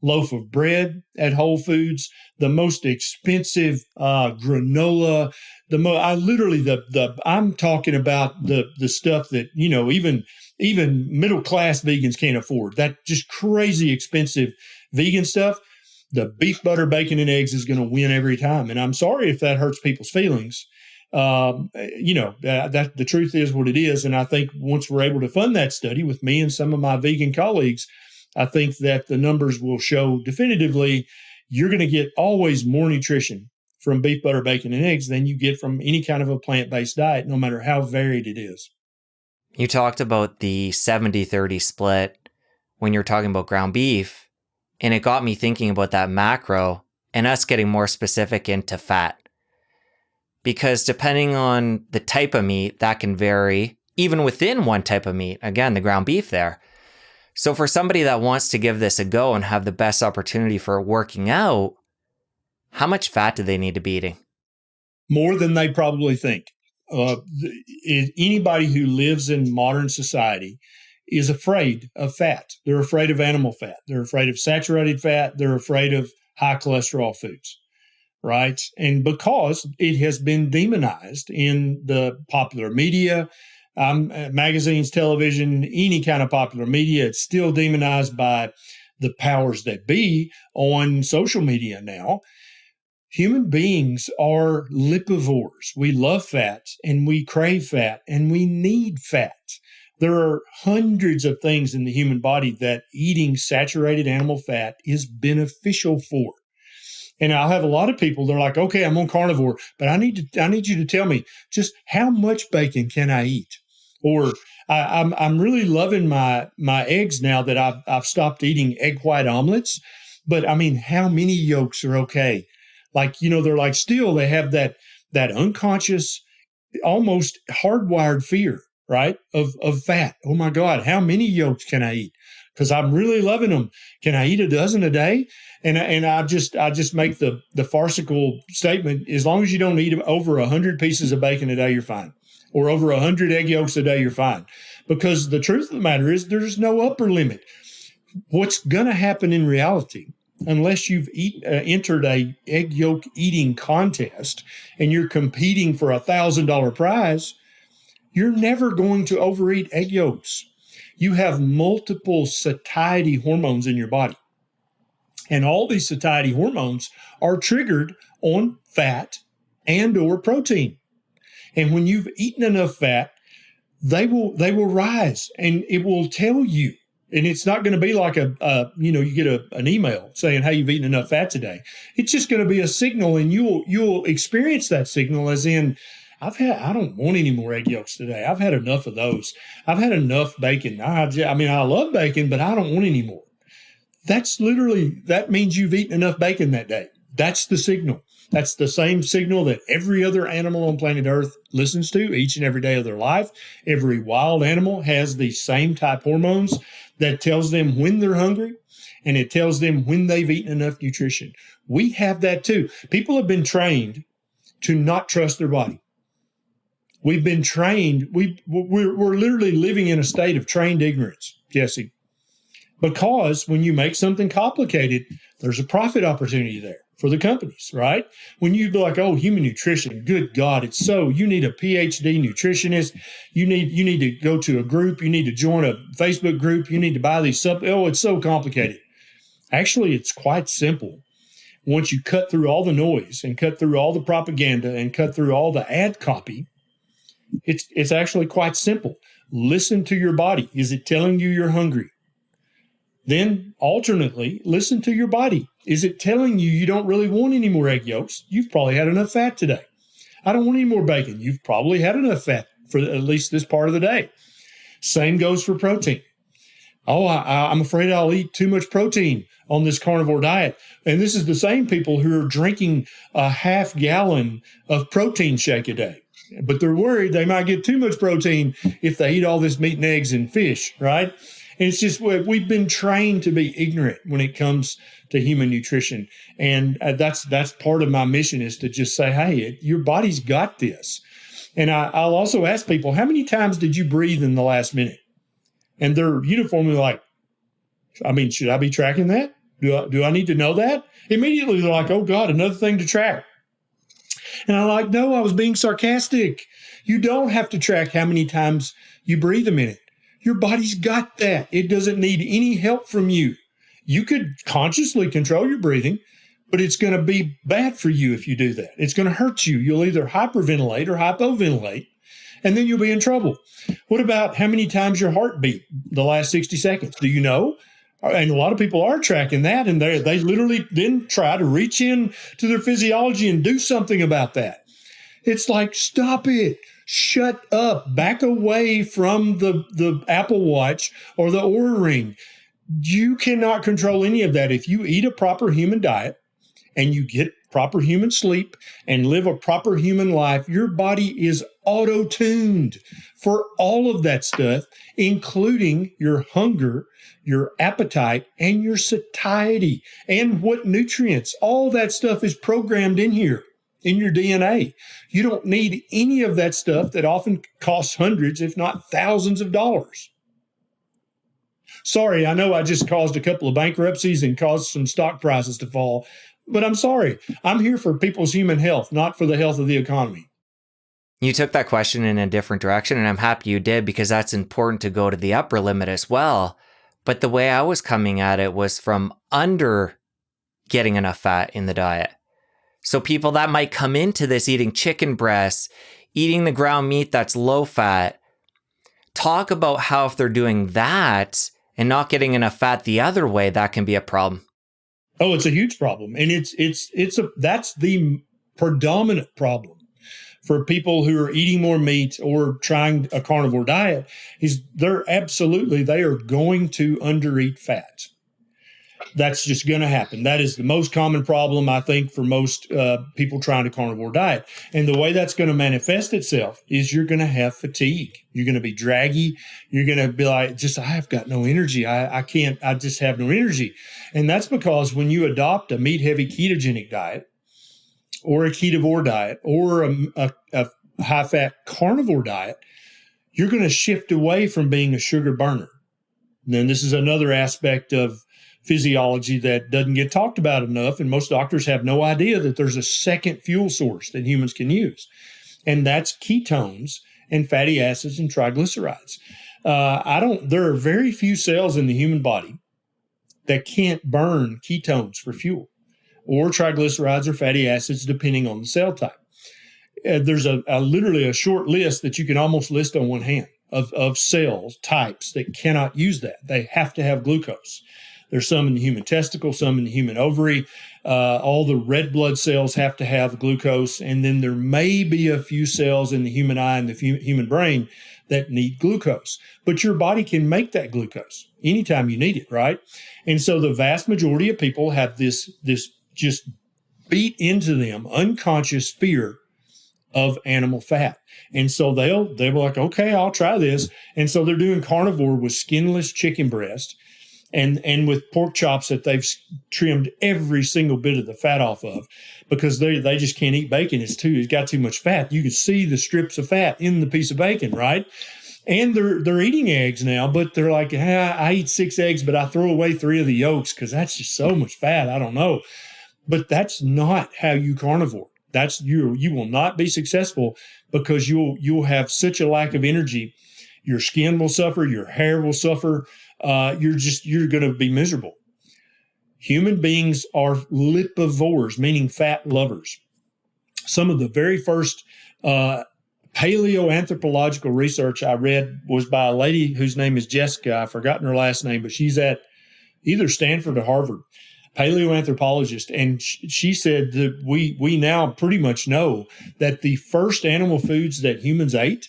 loaf of bread at Whole Foods, the most expensive granola. I'm talking about the stuff that even middle class vegans can't afford. That just crazy expensive vegan stuff. The beef, butter, bacon, and eggs is going to win every time. And I'm sorry if that hurts people's feelings. That the truth is what it is. And I think once we're able to fund that study with me and some of my vegan colleagues, I think that the numbers will show definitively you're going to get always more nutrition from beef, butter, bacon, and eggs than you get from any kind of a plant-based diet, no matter how varied it is. You talked about the 70-30 split when you're talking about ground beef, and it got me thinking about that macro and us getting more specific into fat. Because depending on the type of meat, that can vary even within one type of meat. Again, the ground beef there. So for somebody that wants to give this a go and have the best opportunity for working out, how much fat do they need to be eating? More than they probably think. Anybody who lives in modern society is afraid of fat. They're afraid of animal fat. They're afraid of saturated fat. They're afraid of high cholesterol foods, right? And because it has been demonized in the popular media, magazines, television, any kind of popular media, it's still demonized by the powers that be on social media now. Human beings are lipivores. We love fat and we crave fat and we need fat. There are hundreds of things in the human body that eating saturated animal fat is beneficial for. And I'll have a lot of people, they're like, okay, I'm on carnivore, but I need you to tell me just how much bacon can I eat? Or I'm really loving my eggs now that I've stopped eating egg white omelets. But I mean, how many yolks are okay? Like, they're like, still they have that unconscious, almost hardwired fear, right? Of fat. Oh my God, how many yolks can I eat? Because I'm really loving them. Can I eat a dozen a day? And I just make the farcical statement: as long as you don't eat over 100 pieces of bacon a day, you're fine, or over 100 egg yolks a day, you're fine. Because the truth of the matter is, there's no upper limit. What's going to happen in reality, unless you've entered a egg yolk eating contest and you're competing for $1,000 prize, you're never going to overeat egg yolks. You have multiple satiety hormones in your body. And all these satiety hormones are triggered on fat and or protein. And when you've eaten enough fat, they will rise, and it will tell you. And it's not going to be like you get an email saying, hey, you've eaten enough fat today. It's just going to be a signal, and you'll experience that signal as in, I don't want any more egg yolks today. I've had enough of those. I've had enough bacon. I love bacon, but I don't want any more. That means you've eaten enough bacon that day. That's the signal. That's the same signal that every other animal on planet Earth listens to each and every day of their life. Every wild animal has the same type hormones that tells them when they're hungry, and it tells them when they've eaten enough nutrition. We have that too. People have been trained to not trust their body. We've been trained. We're literally living in a state of trained ignorance, Jesse. Because when you make something complicated, there's a profit opportunity there for the companies, right? When you be like, oh, human nutrition, good God, you need a PhD nutritionist. You need to go to a group. You need to join a Facebook group. You need to buy these it's so complicated. Actually, it's quite simple. Once you cut through all the noise and cut through all the propaganda and cut through all the ad copy, it's actually quite simple. Listen to your body. Is it telling you you're hungry? Then alternately, listen to your body. Is it telling you you don't really want any more egg yolks? You've probably had enough fat today. I don't want any more bacon. You've probably had enough fat for at least this part of the day. Same goes for protein. Oh, I'm afraid I'll eat too much protein on this carnivore diet. And this is the same people who are drinking a half gallon of protein shake a day. But they're worried they might get too much protein if they eat all this meat and eggs and fish, right? And it's just, we've been trained to be ignorant when it comes to human nutrition. And that's part of my mission, is to just say, hey, your body's got this. And I'll also ask people, how many times did you breathe in the last minute? And they're uniformly like, should I be tracking that? Do I need to know that? Immediately they're like, oh God, another thing to track. And I'm like, no, I was being sarcastic. You don't have to track how many times you breathe a minute. Your body's got that. It doesn't need any help from you. You could consciously control your breathing, but it's going to be bad for you if you do that. It's going to hurt you. You'll either hyperventilate or hypoventilate, and then you'll be in trouble. What about how many times your heart beat the last 60 seconds? Do you know? And a lot of people are tracking that, and they literally then try to reach in to their physiology and do something about that. It's like, stop it. Shut up. Back away from the Apple Watch or the Oura Ring. You cannot control any of that. If you eat a proper human diet and you get proper human sleep and live a proper human life, your body is auto-tuned for all of that stuff, including your hunger, your appetite, and your satiety, and what nutrients. All that stuff is programmed in here, in your DNA. You don't need any of that stuff that often costs hundreds, if not thousands of dollars. Sorry, I know I just caused a couple of bankruptcies and caused some stock prices to fall, but I'm sorry. I'm here for people's human health, not for the health of the economy. You took that question in a different direction, and I'm happy you did, because that's important to go to the upper limit as well. But the way I was coming at it was from under getting enough fat in the diet. So people that might come into this eating chicken breasts, eating the ground meat that's low fat, talk about how if they're doing that and not getting enough fat the other way, that can be a problem. Oh, it's a huge problem. And that's the predominant problem for people who are eating more meat or trying a carnivore diet is they are going to undereat fat. That's just going to happen. That is the most common problem, I think, for most people trying a carnivore diet. And the way that's going to manifest itself is you're going to have fatigue. You're going to be draggy. You're going to be like, I've got no energy. I can't, I just have no energy. And that's because when you adopt a meat-heavy ketogenic diet or a ketovore diet or a high-fat carnivore diet, you're going to shift away from being a sugar burner. And then this is another aspect of physiology that doesn't get talked about enough, and most doctors have no idea that there's a second fuel source that humans can use, and that's ketones and fatty acids and triglycerides. There are very few cells in the human body that can't burn ketones for fuel, or triglycerides or fatty acids, depending on the cell type. There's literally a short list that you can almost list on one hand of cells types that cannot use that. They have to have glucose. There's some in the human testicle, some in the human ovary. All the red blood cells have to have glucose. And then there may be a few cells in the human eye and the human brain that need glucose. But your body can make that glucose anytime you need it, right? And so the vast majority of people have this just beat into them unconscious fear of animal fat. And so they'll be like, okay, I'll try this. And so they're doing carnivore with skinless chicken breast and with pork chops that they've trimmed every single bit of the fat off of, because they just can't eat bacon. It's got too much fat. You can see the strips of fat in the piece of bacon, right? And they're eating eggs now, but they're like, I eat 6 eggs, but I throw away 3 of the yolks because that's just so much fat. I don't know. But that's not how you carnivore. That's you will not be successful, because you'll have such a lack of energy. Your skin will suffer, your hair will suffer. You're going to be miserable. Human beings are lipivores, meaning fat lovers. Some of the very first paleoanthropological research I read was by a lady whose name is Jessica. I've forgotten her last name, but she's at either Stanford or Harvard, paleoanthropologist. And she said that we now pretty much know that the first animal foods that humans ate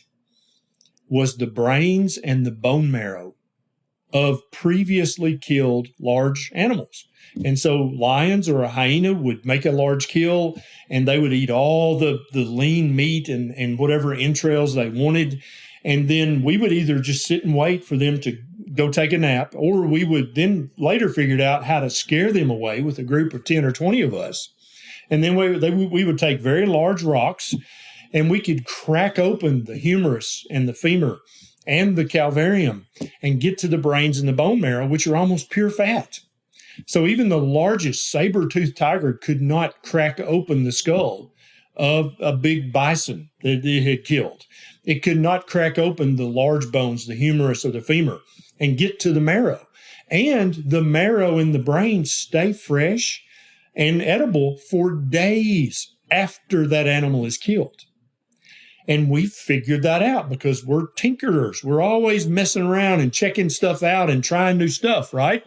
was the brains and the bone marrow of previously killed large animals. And so lions or a hyena would make a large kill, and they would eat all the lean meat and whatever entrails they wanted. And then we would either just sit and wait for them to go take a nap, or we would then later figure out how to scare them away with a group of 10 or 20 of us. And then we would take very large rocks, and we could crack open the humerus and the femur and the calvarium and get to the brains and the bone marrow, which are almost pure fat. So even the largest saber-toothed tiger could not crack open the skull of a big bison that it had killed. It could not crack open the large bones, the humerus or the femur, and get to the marrow. And the marrow in the brain stay fresh and edible for days after that animal is killed. And we figured that out because we're tinkerers. We're always messing around and checking stuff out and trying new stuff, right?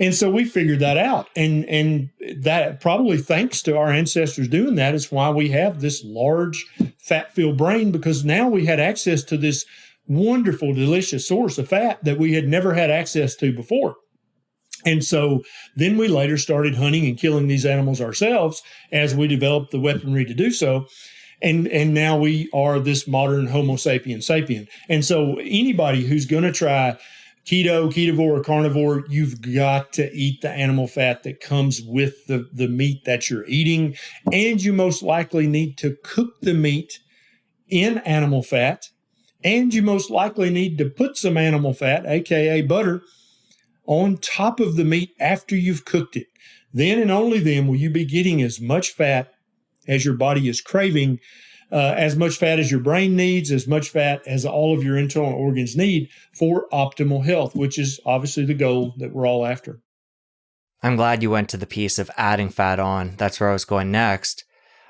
And so we figured that out. And that probably thanks to our ancestors doing that is why we have this large fat-filled brain, because now we had access to this wonderful, delicious source of fat that we had never had access to before. And so then we later started hunting and killing these animals ourselves as we developed the weaponry to do so. And now we are this modern Homo sapien sapien. And so anybody who's going to try keto, ketovore, or carnivore, you've got to eat the animal fat that comes with the meat that you're eating. And you most likely need to cook the meat in animal fat. And you most likely need to put some animal fat, aka butter, on top of the meat after you've cooked it. Then and only then will you be getting as much fat as your body is craving, as much fat as your brain needs, as much fat as all of your internal organs need for optimal health, which is obviously the goal that we're all after. I'm glad you went to the piece of adding fat on. That's where I was going next.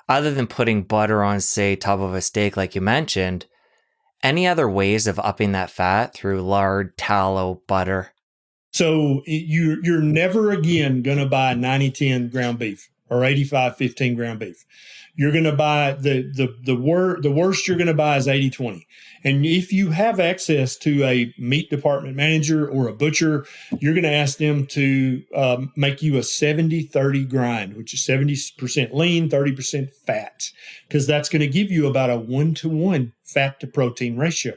Other than putting butter on, say, top of a steak like you mentioned, any other ways of upping that fat through lard, tallow, butter? So you're never again going to buy 90-10 ground beef or 85-15 ground beef. You're going to buy the worst you're going to buy is 80-20. And if you have access to a meat department manager or a butcher, you're going to ask them to make you a 70-30 grind, which is 70% lean, 30% fat, because that's going to give you about a 1-to-1 fat to protein ratio.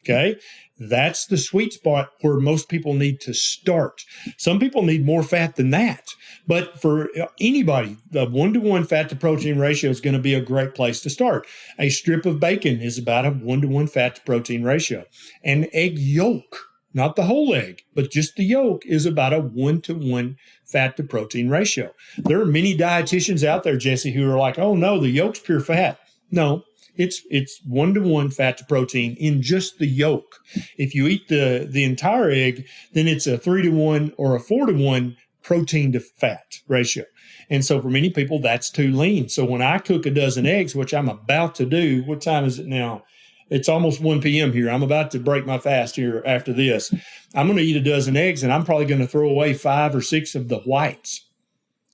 Okay. That's the sweet spot where most people need to start. Some people need more fat than that. But for anybody, the 1-to-1 fat to protein ratio is going to be a great place to start. A strip of bacon is about a 1-to-1 fat to protein ratio. An egg yolk, not the whole egg, but just the yolk, is about a 1-to-1 fat to protein ratio. There are many dietitians out there, Jesse, who are like, oh no, the yolk's pure fat. No. It's 1-to-1 fat to protein in just the yolk. If you eat the entire egg, then it's a 3-to-1 or a 4-to-1 protein to fat ratio. And so for many people, that's too lean. So when I cook a dozen eggs, which I'm about to do, what time is it now? It's almost 1 p.m. here. I'm about to break my fast here after this. I'm going to eat a dozen eggs, and I'm probably going to throw away 5 or 6 of the whites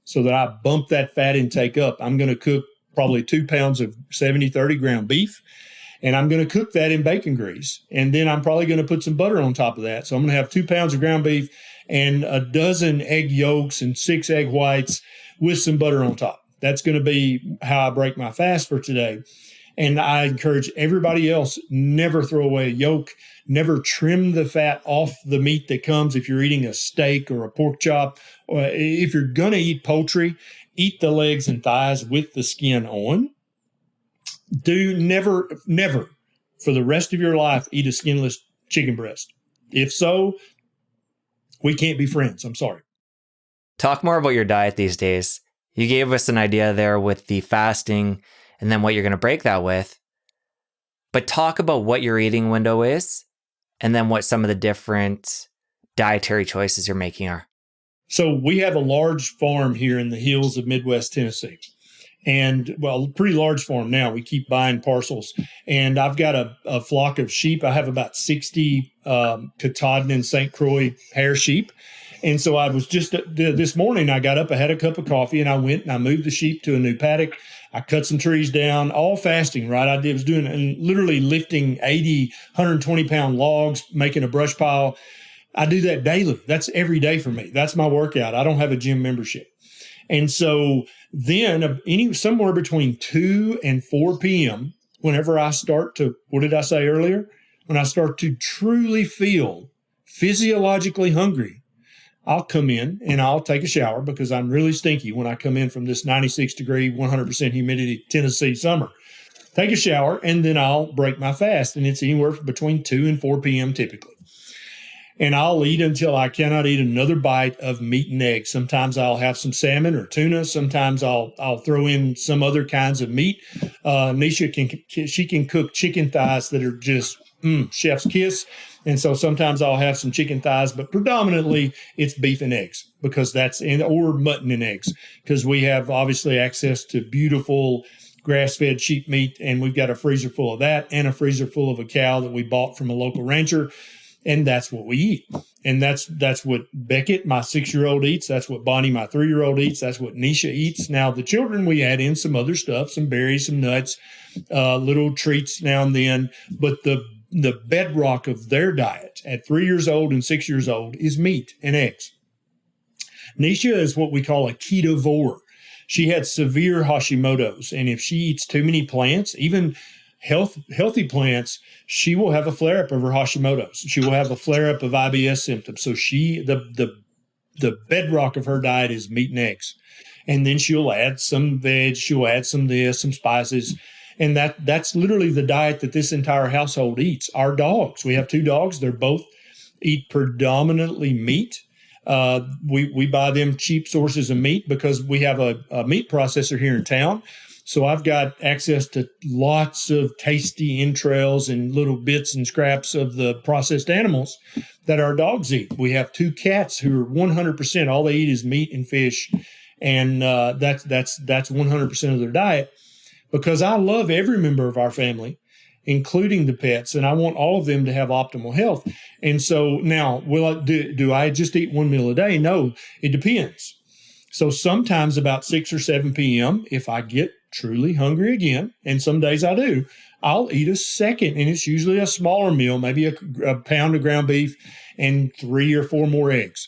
so that I bump that fat intake up. I'm going to cook probably 2 pounds of 70-30 ground beef, and I'm going to cook that in bacon grease. And then I'm probably going to put some butter on top of that. So I'm going to have 2 pounds of ground beef and a dozen egg yolks and 6 egg whites with some butter on top. That's going to be how I break my fast for today. And I encourage everybody else, never throw away a yolk, never trim the fat off the meat that comes if you're eating a steak or a pork chop. Or if you're going to eat poultry, eat the legs and thighs with the skin on. Do never for the rest of your life eat a skinless chicken breast. If so, we can't be friends. I'm sorry. Talk more about your diet these days. You gave us an idea there with the fasting and then what you're going to break that with. But talk about what your eating window is and then what some of the different dietary choices you're making are. So we have a large farm here in the hills of Midwest Tennessee. And, well, pretty large farm now. We keep buying parcels. And I've got a flock of sheep. I have about 60 Katahdin and St. Croix hair sheep. And so I was just this morning, I got up, I had a cup of coffee, and I went and I moved the sheep to a new paddock. I cut some trees down, all fasting, right? I was doing and literally lifting 80, 120-pound logs, making a brush pile. I do that daily. That's every day for me. That's my workout. I don't have a gym membership. And so then somewhere between 2 and 4 p.m., whenever I start to, what did I say earlier? When I start to truly feel physiologically hungry, I'll come in and I'll take a shower because I'm really stinky when I come in from this 96-degree, 100% humidity Tennessee summer. Take a shower, and then I'll break my fast. And it's anywhere between 2 and 4 p.m. typically. And I'll eat until I cannot eat another bite of meat and eggs. Sometimes I'll have some salmon or tuna. Sometimes I'll throw in some other kinds of meat. Nisha can cook chicken thighs that are just chef's kiss. And so sometimes I'll have some chicken thighs, but predominantly it's beef and eggs or mutton and eggs, because we have obviously access to beautiful grass-fed sheep meat, and we've got a freezer full of that and a freezer full of a cow that we bought from a local rancher. And that's what we eat. And that's what Beckett, my 6-year-old, eats. That's what Bonnie, my 3-year-old, eats. That's what Nisha eats. Now, the children, we add in some other stuff, some berries, some nuts, little treats now and then. But the bedrock of their diet at 3 years old and 6 years old is meat and eggs. Nisha is what we call a ketovore. She had severe Hashimoto's. And if she eats too many plants, even healthy plants, she will have a flare-up of her Hashimoto's. She will have a flare-up of IBS symptoms. So the bedrock of her diet is meat and eggs. And then she'll add some veg, she'll add some spices. And that's literally the diet that this entire household eats. Our dogs, we have 2 dogs. They're both eat predominantly meat. We buy them cheap sources of meat because we have a meat processor here in town. So I've got access to lots of tasty entrails and little bits and scraps of the processed animals that our dogs eat. We have 2 cats who are 100%, all they eat is meat and fish. And that's 100% of their diet, because I love every member of our family, including the pets, and I want all of them to have optimal health. And so now, do I just eat one meal a day? No, it depends. So sometimes about 6 or 7 p.m., if I get truly hungry again, and some days I do, I'll eat a second, and it's usually a smaller meal, maybe a pound of ground beef and 3 or 4 more eggs.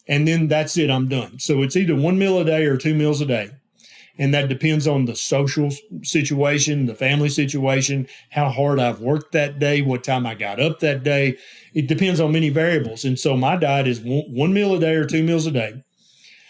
And then that's it, I'm done. So it's either one meal a day or 2 meals a day. And that depends on the social situation, the family situation, how hard I've worked that day, what time I got up that day. It depends on many variables. And so my diet is one meal a day or 2 meals a day.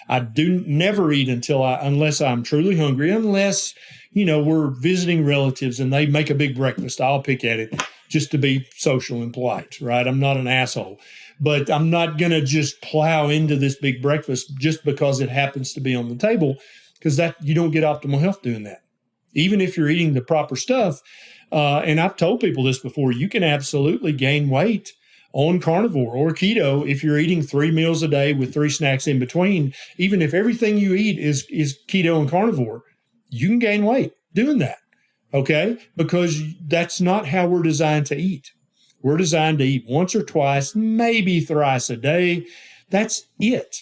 I do never eat unless I'm truly hungry, unless, we're visiting relatives and they make a big breakfast. I'll pick at it just to be social and polite, right? I'm not an asshole, but I'm not going to just plow into this big breakfast just because it happens to be on the table, because that you don't get optimal health doing that. Even if you're eating the proper stuff, and I've told people this before, you can absolutely gain weight on carnivore or keto if you're eating 3 meals a day with 3 snacks in between. Even if everything you eat is keto and carnivore, you can gain weight doing that, okay? Because that's not how we're designed to eat. We're designed to eat once or twice, maybe thrice a day. That's it.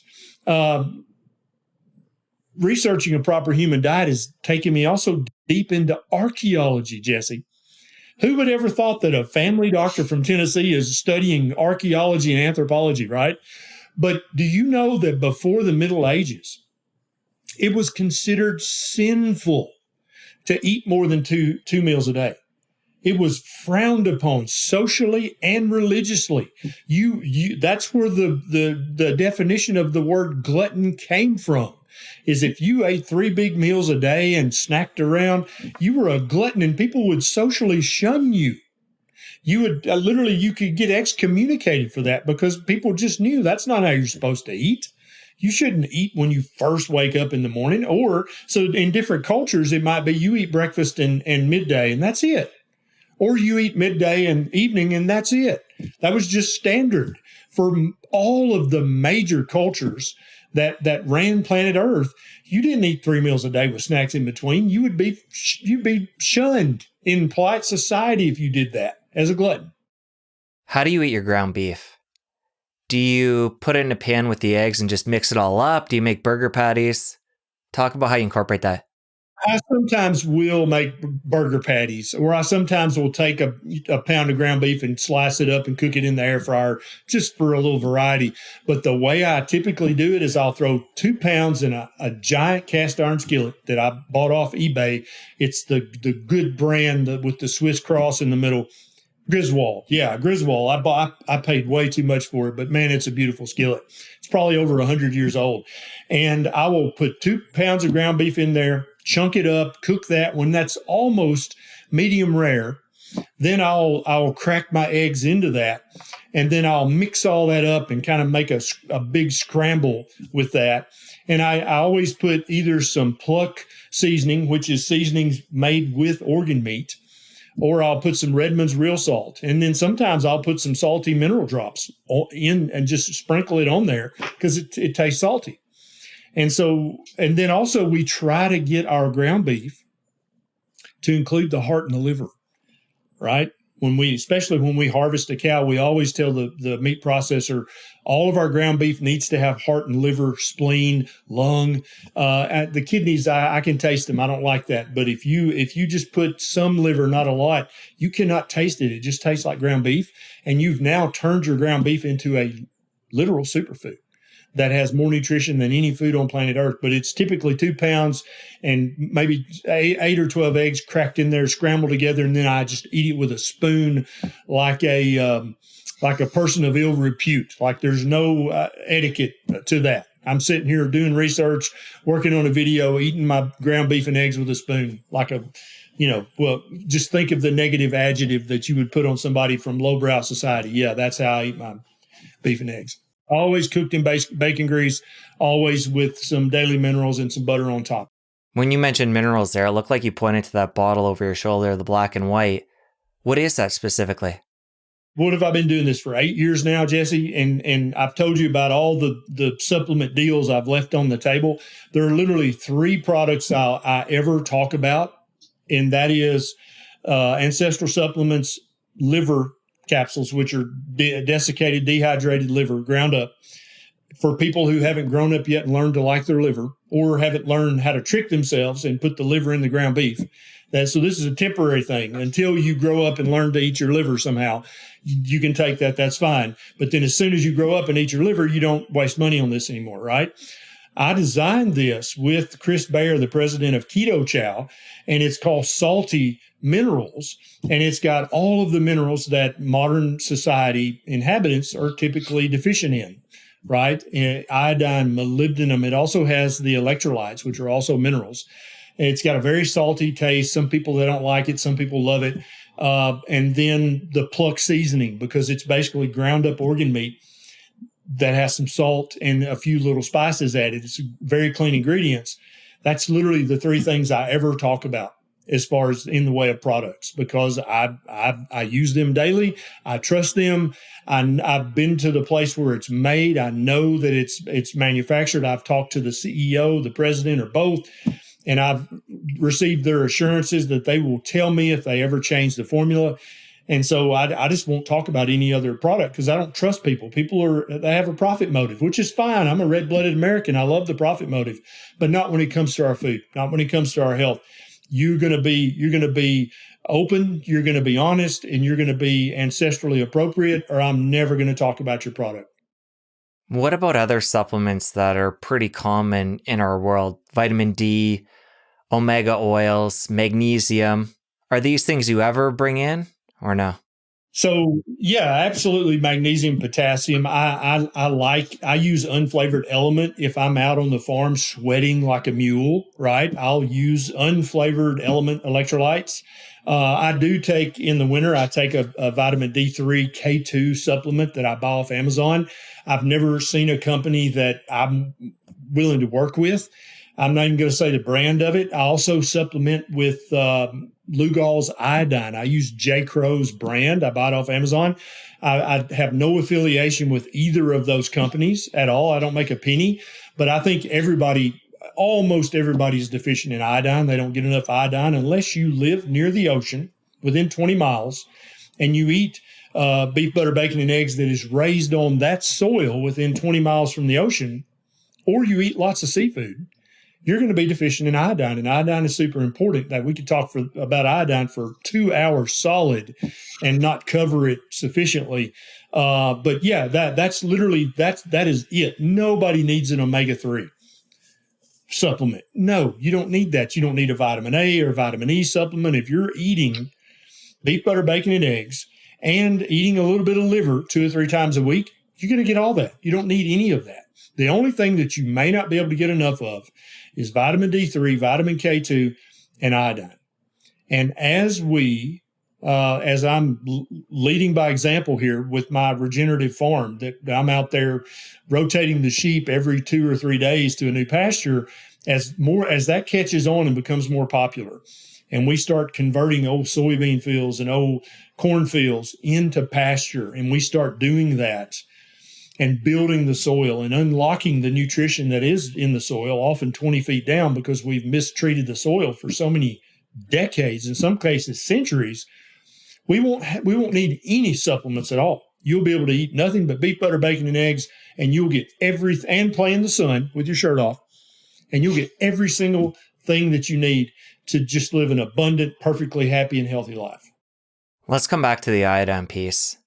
Researching a proper human diet is taking me also deep into archaeology, Jesse. Who would ever thought that a family doctor from Tennessee is studying archaeology and anthropology, right? But do you know that before the Middle Ages, it was considered sinful to eat more than two meals a day? It was frowned upon socially and religiously. That's where the definition of the word glutton came from. Is if you ate 3 big meals a day and snacked around, you were a glutton and people would socially shun you. You would you could get excommunicated for that because people just knew that's not how you're supposed to eat. You shouldn't eat when you first wake up in the morning. Or so in different cultures, it might be you eat breakfast and midday and that's it. Or you eat midday and evening and that's it. That was just standard for all of the major cultures that ran planet Earth. You didn't eat 3 meals a day with snacks in between. You'd be shunned in polite society if you did that as a glutton. How do you eat your ground beef? Do you put it in a pan with the eggs and just mix it all up? Do you make burger patties? Talk about how you incorporate that. I sometimes will make burger patties, or I sometimes will take a pound of ground beef and slice it up and cook it in the air fryer just for a little variety. But the way I typically do it is I'll throw 2 pounds in a giant cast iron skillet that I bought off eBay. It's the good brand with the Swiss cross in the middle. Griswold. Yeah, Griswold. I paid way too much for it, but man, it's a beautiful skillet. It's probably over 100 years old. And I will put 2 pounds of ground beef in there, chunk it up, cook that. When that's almost medium rare, then I'll crack my eggs into that, and then I'll mix all that up and kind of make a big scramble with that. And I always put either some pluck seasoning, which is seasonings made with organ meat, or I'll put some Redmond's real salt. And then sometimes I'll put some salty mineral drops in and just sprinkle it on there because it tastes salty. And then also we try to get our ground beef to include the heart and the liver, right? Especially when we harvest a cow, we always tell the meat processor, all of our ground beef needs to have heart and liver, spleen, lung. The kidneys, I can taste them. I don't like that. But if you just put some liver, not a lot, you cannot taste it. It just tastes like ground beef. And you've now turned your ground beef into a literal superfood that has more nutrition than any food on planet Earth. But it's typically 2 pounds and maybe 8 or 12 eggs cracked in there, scrambled together, and then I just eat it with a spoon like a person of ill repute. Like there's no etiquette to that. I'm sitting here doing research, working on a video, eating my ground beef and eggs with a spoon, just think of the negative adjective that you would put on somebody from lowbrow society. Yeah, that's how I eat my beef and eggs. Always cooked in bacon grease, always with some daily minerals and some butter on top. When you mentioned minerals there, it looked like you pointed to that bottle over your shoulder, the black and white. What is that specifically? What have I been doing this for 8 years now, Jesse? And I've told you about all the supplement deals I've left on the table. There are literally 3 products I ever talk about, and that is Ancestral Supplements Liver capsules, which are desiccated, dehydrated liver, ground up, for people who haven't grown up yet and learned to like their liver, or haven't learned how to trick themselves and put the liver in the ground beef. So this is a temporary thing until you grow up and learn to eat your liver somehow. You can take that, that's fine. But then as soon as you grow up and eat your liver, you don't waste money on this anymore, right? I designed this with Chris Baer, the president of Keto Chow, and it's called Salty Minerals. And it's got all of the minerals that modern society inhabitants are typically deficient in, right? Iodine, molybdenum. It also has the electrolytes, which are also minerals. It's got a very salty taste. Some people, they don't like it. Some people love it. And then the pluck seasoning, because it's basically ground up organ meat that has some salt and a few little spices added. It's very clean ingredients. That's literally the three things I ever talk about as far as in the way of products, because I use them daily. I trust them. I've been to the place where it's made. I know that it's manufactured. I've talked to the CEO, the president, or both, and I've received their assurances that they will tell me if they ever change the formula. And so I just won't talk about any other product because I don't trust people. They have a profit motive, which is fine. I'm a red-blooded American. I love the profit motive, but not when it comes to our food, not when it comes to our health. You're going to be open, you're going to be honest, and you're going to be ancestrally appropriate, or I'm never going to talk about your product. What about other supplements that are pretty common in our world? Vitamin D, omega oils, magnesium. Are these things you ever bring in or no? So yeah, absolutely. Magnesium, potassium. I use unflavored element. If I'm out on the farm sweating like a mule, right? I'll use unflavored element electrolytes. I do take in the winter, I take a vitamin D3 K2 supplement that I buy off Amazon. I've never seen a company that I'm willing to work with. I'm not even going to say the brand of it. I also supplement with Lugol's Iodine. I use J. Crow's brand. I buy it off Amazon. I have no affiliation with either of those companies at all. I don't make a penny, but I think almost everybody is deficient in iodine. They don't get enough iodine unless you live near the ocean within 20 miles and you eat beef, butter, bacon, and eggs that is raised on that soil within 20 miles from the ocean, or you eat lots of seafood. You're going to be deficient in iodine, and iodine is super important. That we could talk about iodine for 2 hours solid and not cover it sufficiently. But yeah, that is it. Nobody needs an omega-3 supplement. No, you don't need that. You don't need a vitamin A or vitamin E supplement. If you're eating beef, butter, bacon, and eggs and eating a little bit of liver 2 or 3 times a week, you're going to get all that. You don't need any of that. The only thing that you may not be able to get enough of is vitamin D3, vitamin K2, and iodine. And as I'm leading by example here with my regenerative farm, that I'm out there rotating the sheep every 2 or 3 days to a new pasture, as that catches on and becomes more popular, and we start converting old soybean fields and old corn fields into pasture, and we start doing that and building the soil and unlocking the nutrition that is in the soil, often 20 feet down, because we've mistreated the soil for so many decades, in some cases centuries. We won't need any supplements at all. You'll be able to eat nothing but beef, butter, bacon, and eggs, and you'll get and play in the sun with your shirt off, and you'll get every single thing that you need to just live an abundant, perfectly happy and healthy life. Let's come back to the iodine piece.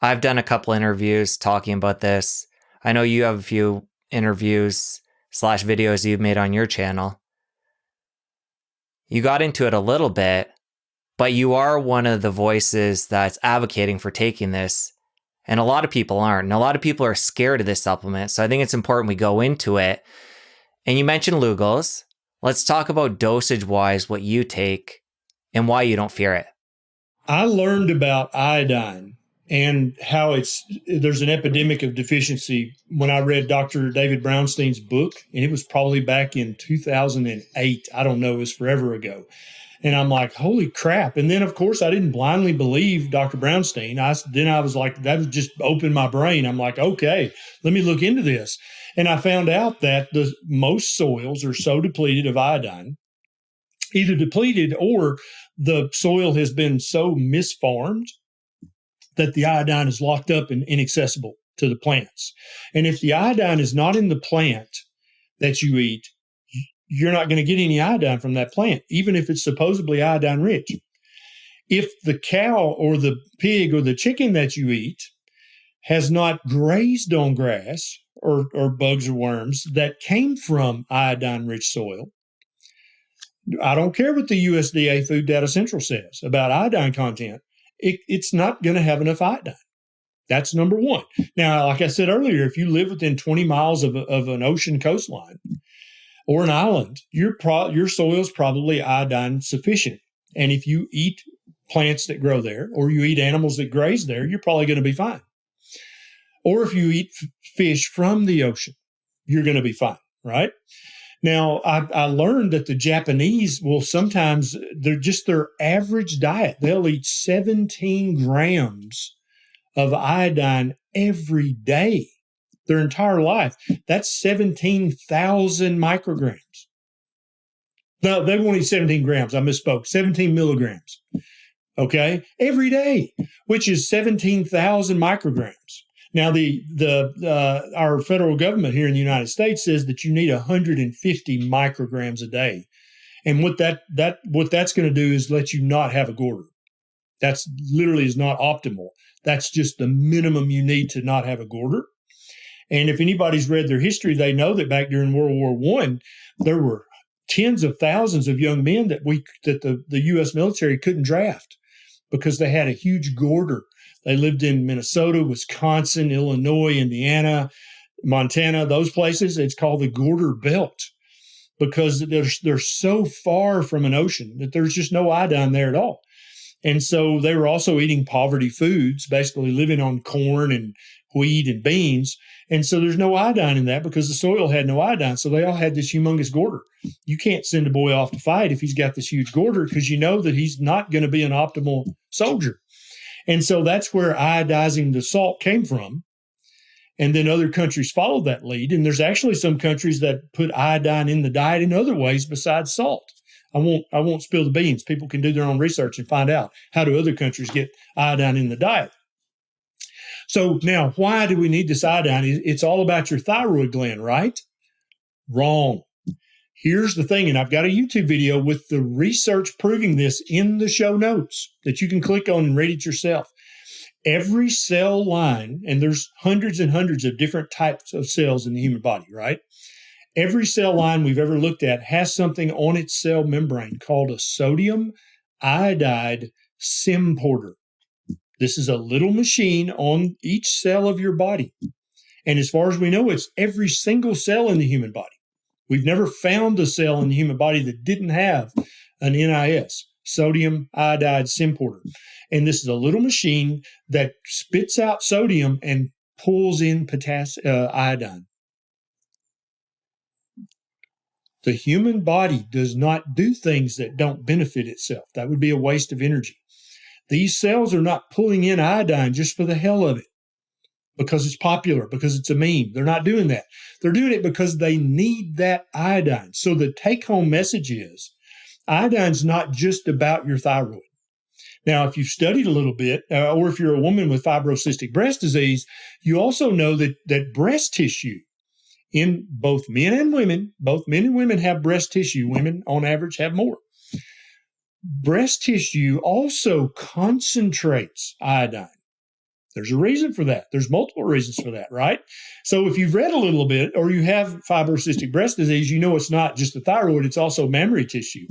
I've done a couple interviews talking about this. I know you have a few interviews / videos you've made on your channel. You got into it a little bit, but you are one of the voices that's advocating for taking this. And a lot of people aren't. And a lot of people are scared of this supplement. So I think it's important we go into it. And you mentioned Lugol's. Let's talk about dosage-wise what you take and why you don't fear it. I learned about iodine and how there's an epidemic of deficiency when I read Dr. David Brownstein's book, and it was probably back in 2008. I don't know, it was forever ago. And I'm like, holy crap. And then, of course, I didn't blindly believe Dr. Brownstein. I was like, that just opened my brain. I'm like, okay, let me look into this. And I found out that most soils are so depleted of iodine, either depleted or the soil has been so misfarmed that the iodine is locked up and inaccessible to the plants. And if the iodine is not in the plant that you eat, you're not going to get any iodine from that plant, even if it's supposedly iodine rich. If the cow or the pig or the chicken that you eat has not grazed on grass or bugs or worms that came from iodine-rich soil, I don't care what the USDA Food Data Central says about iodine content, it's not going to have enough iodine. That's number one. Now, like I said earlier, if you live within 20 miles of an ocean coastline or an island, your soil is probably iodine sufficient. And if you eat plants that grow there or you eat animals that graze there, you're probably going to be fine. Or if you eat fish from the ocean, you're going to be fine, right? Now, I learned that the Japanese will sometimes, their average diet, they'll eat 17 grams of iodine every day, their entire life. That's 17,000 micrograms. No, they won't eat 17 grams. I misspoke. 17 milligrams. Okay, every day, which is 17,000 micrograms. Now, our federal government here in the United States says that you need 150 micrograms a day, and what that's going to do is let you not have a goiter. That's literally is not optimal. That's just the minimum you need to not have a goiter. And if anybody's read their history, they know that back during World War I, there were tens of thousands of young men that the U.S. military couldn't draft because they had a huge goiter. They lived in Minnesota, Wisconsin, Illinois, Indiana, Montana, those places. It's called the goiter belt because they're so far from an ocean that there's just no iodine there at all. And so they were also eating poverty foods, basically living on corn and wheat and beans. And so there's no iodine in that because the soil had no iodine. So they all had this humongous goiter. You can't send a boy off to fight if he's got this huge goiter because you know that he's not going to be an optimal soldier. And so that's where iodizing the salt came from. And then other countries followed that lead. And there's actually some countries that put iodine in the diet in other ways besides salt. I won't spill the beans. People can do their own research and find out how do other countries get iodine in the diet. So now, why do we need this iodine? It's all about your thyroid gland, right? Wrong. Here's the thing, and I've got a YouTube video with the research proving this in the show notes that you can click on and read it yourself. Every cell line, and there's hundreds and hundreds of different types of cells in the human body, right? Every cell line we've ever looked at has something on its cell membrane called a sodium iodide symporter. This is a little machine on each cell of your body. And as far as we know, it's every single cell in the human body. We've never found a cell in the human body that didn't have an NIS, sodium iodide symporter. And this is a little machine that spits out sodium and pulls in iodine. The human body does not do things that don't benefit itself. That would be a waste of energy. These cells are not pulling in iodine just for the hell of it, because it's popular, because it's a meme. They're not doing that. They're doing it because they need that iodine. So the take-home message is iodine's not just about your thyroid. Now, if you've studied a little bit, or if you're a woman with fibrocystic breast disease, you also know that breast tissue in both men and women have breast tissue. Women, on average, have more. Breast tissue also concentrates iodine. There's a reason for that. There's multiple reasons for that, right? So if you've read a little bit or you have fibrocystic breast disease, you know it's not just the thyroid, it's also mammary tissue.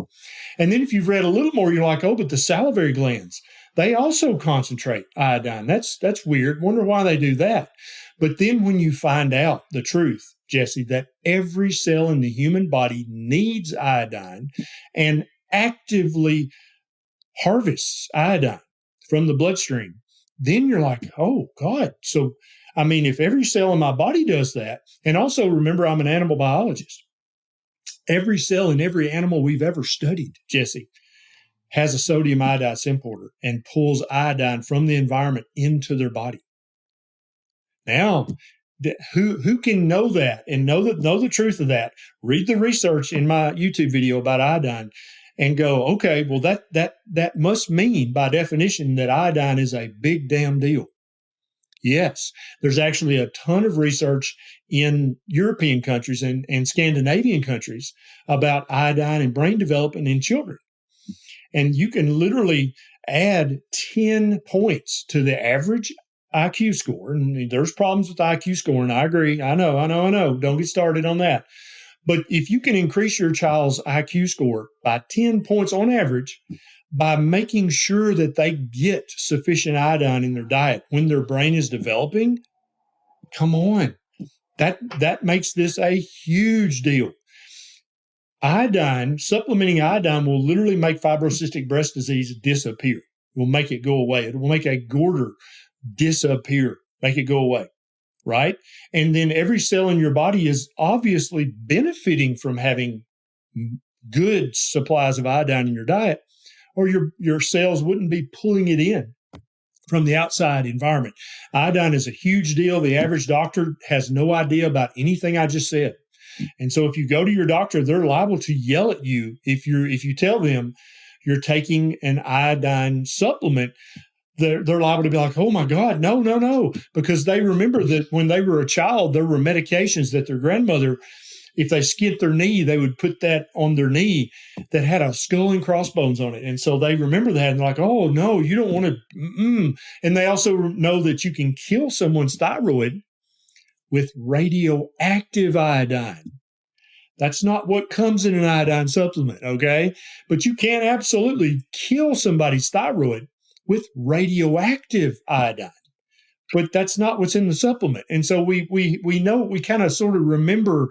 And then if you've read a little more, you're like, oh, but the salivary glands, they also concentrate iodine. That's weird. Wonder why they do that. But then when you find out the truth, Jesse, that every cell in the human body needs iodine and actively harvests iodine from the bloodstream, then you're like, oh, God. So, I mean, if every cell in my body does that, and also remember, I'm an animal biologist. Every cell in every animal we've ever studied, Jesse, has a sodium iodide symporter and pulls iodine from the environment into their body. Now, who can know that and know the truth of that? Read the research in my YouTube video about iodine and go, okay, well, that must mean by definition that iodine is a big damn deal. Yes, there's actually a ton of research in European countries and Scandinavian countries about iodine and brain development in children. And you can literally add 10 points to the average IQ score. And there's problems with IQ scoring. I agree. I know. Don't get started on that. But if you can increase your child's IQ score by 10 points on average by making sure that they get sufficient iodine in their diet when their brain is developing, come on. That makes this a huge deal. Supplementing iodine will literally make fibrocystic breast disease disappear. Will make it go away. It will make a goiter disappear, make it go away, right? And then every cell in your body is obviously benefiting from having good supplies of iodine in your diet, or your cells wouldn't be pulling it in from the outside environment. Iodine is a huge deal. The average doctor has no idea about anything I just said. And so if you go to your doctor, they're liable to yell at you if you tell them you're taking an iodine supplement. They're liable to be like, oh my God, no, because they remember that when they were a child, there were medications that their grandmother, if they skinned their knee, they would put that on their knee that had a skull and crossbones on it. And so they remember that and they're like, oh no, you don't want to. And they also know that you can kill someone's thyroid with radioactive iodine. That's not what comes in an iodine supplement, okay? But you can absolutely kill somebody's thyroid with radioactive iodine. But that's not what's in the supplement. And so we know, we kind of sort of remember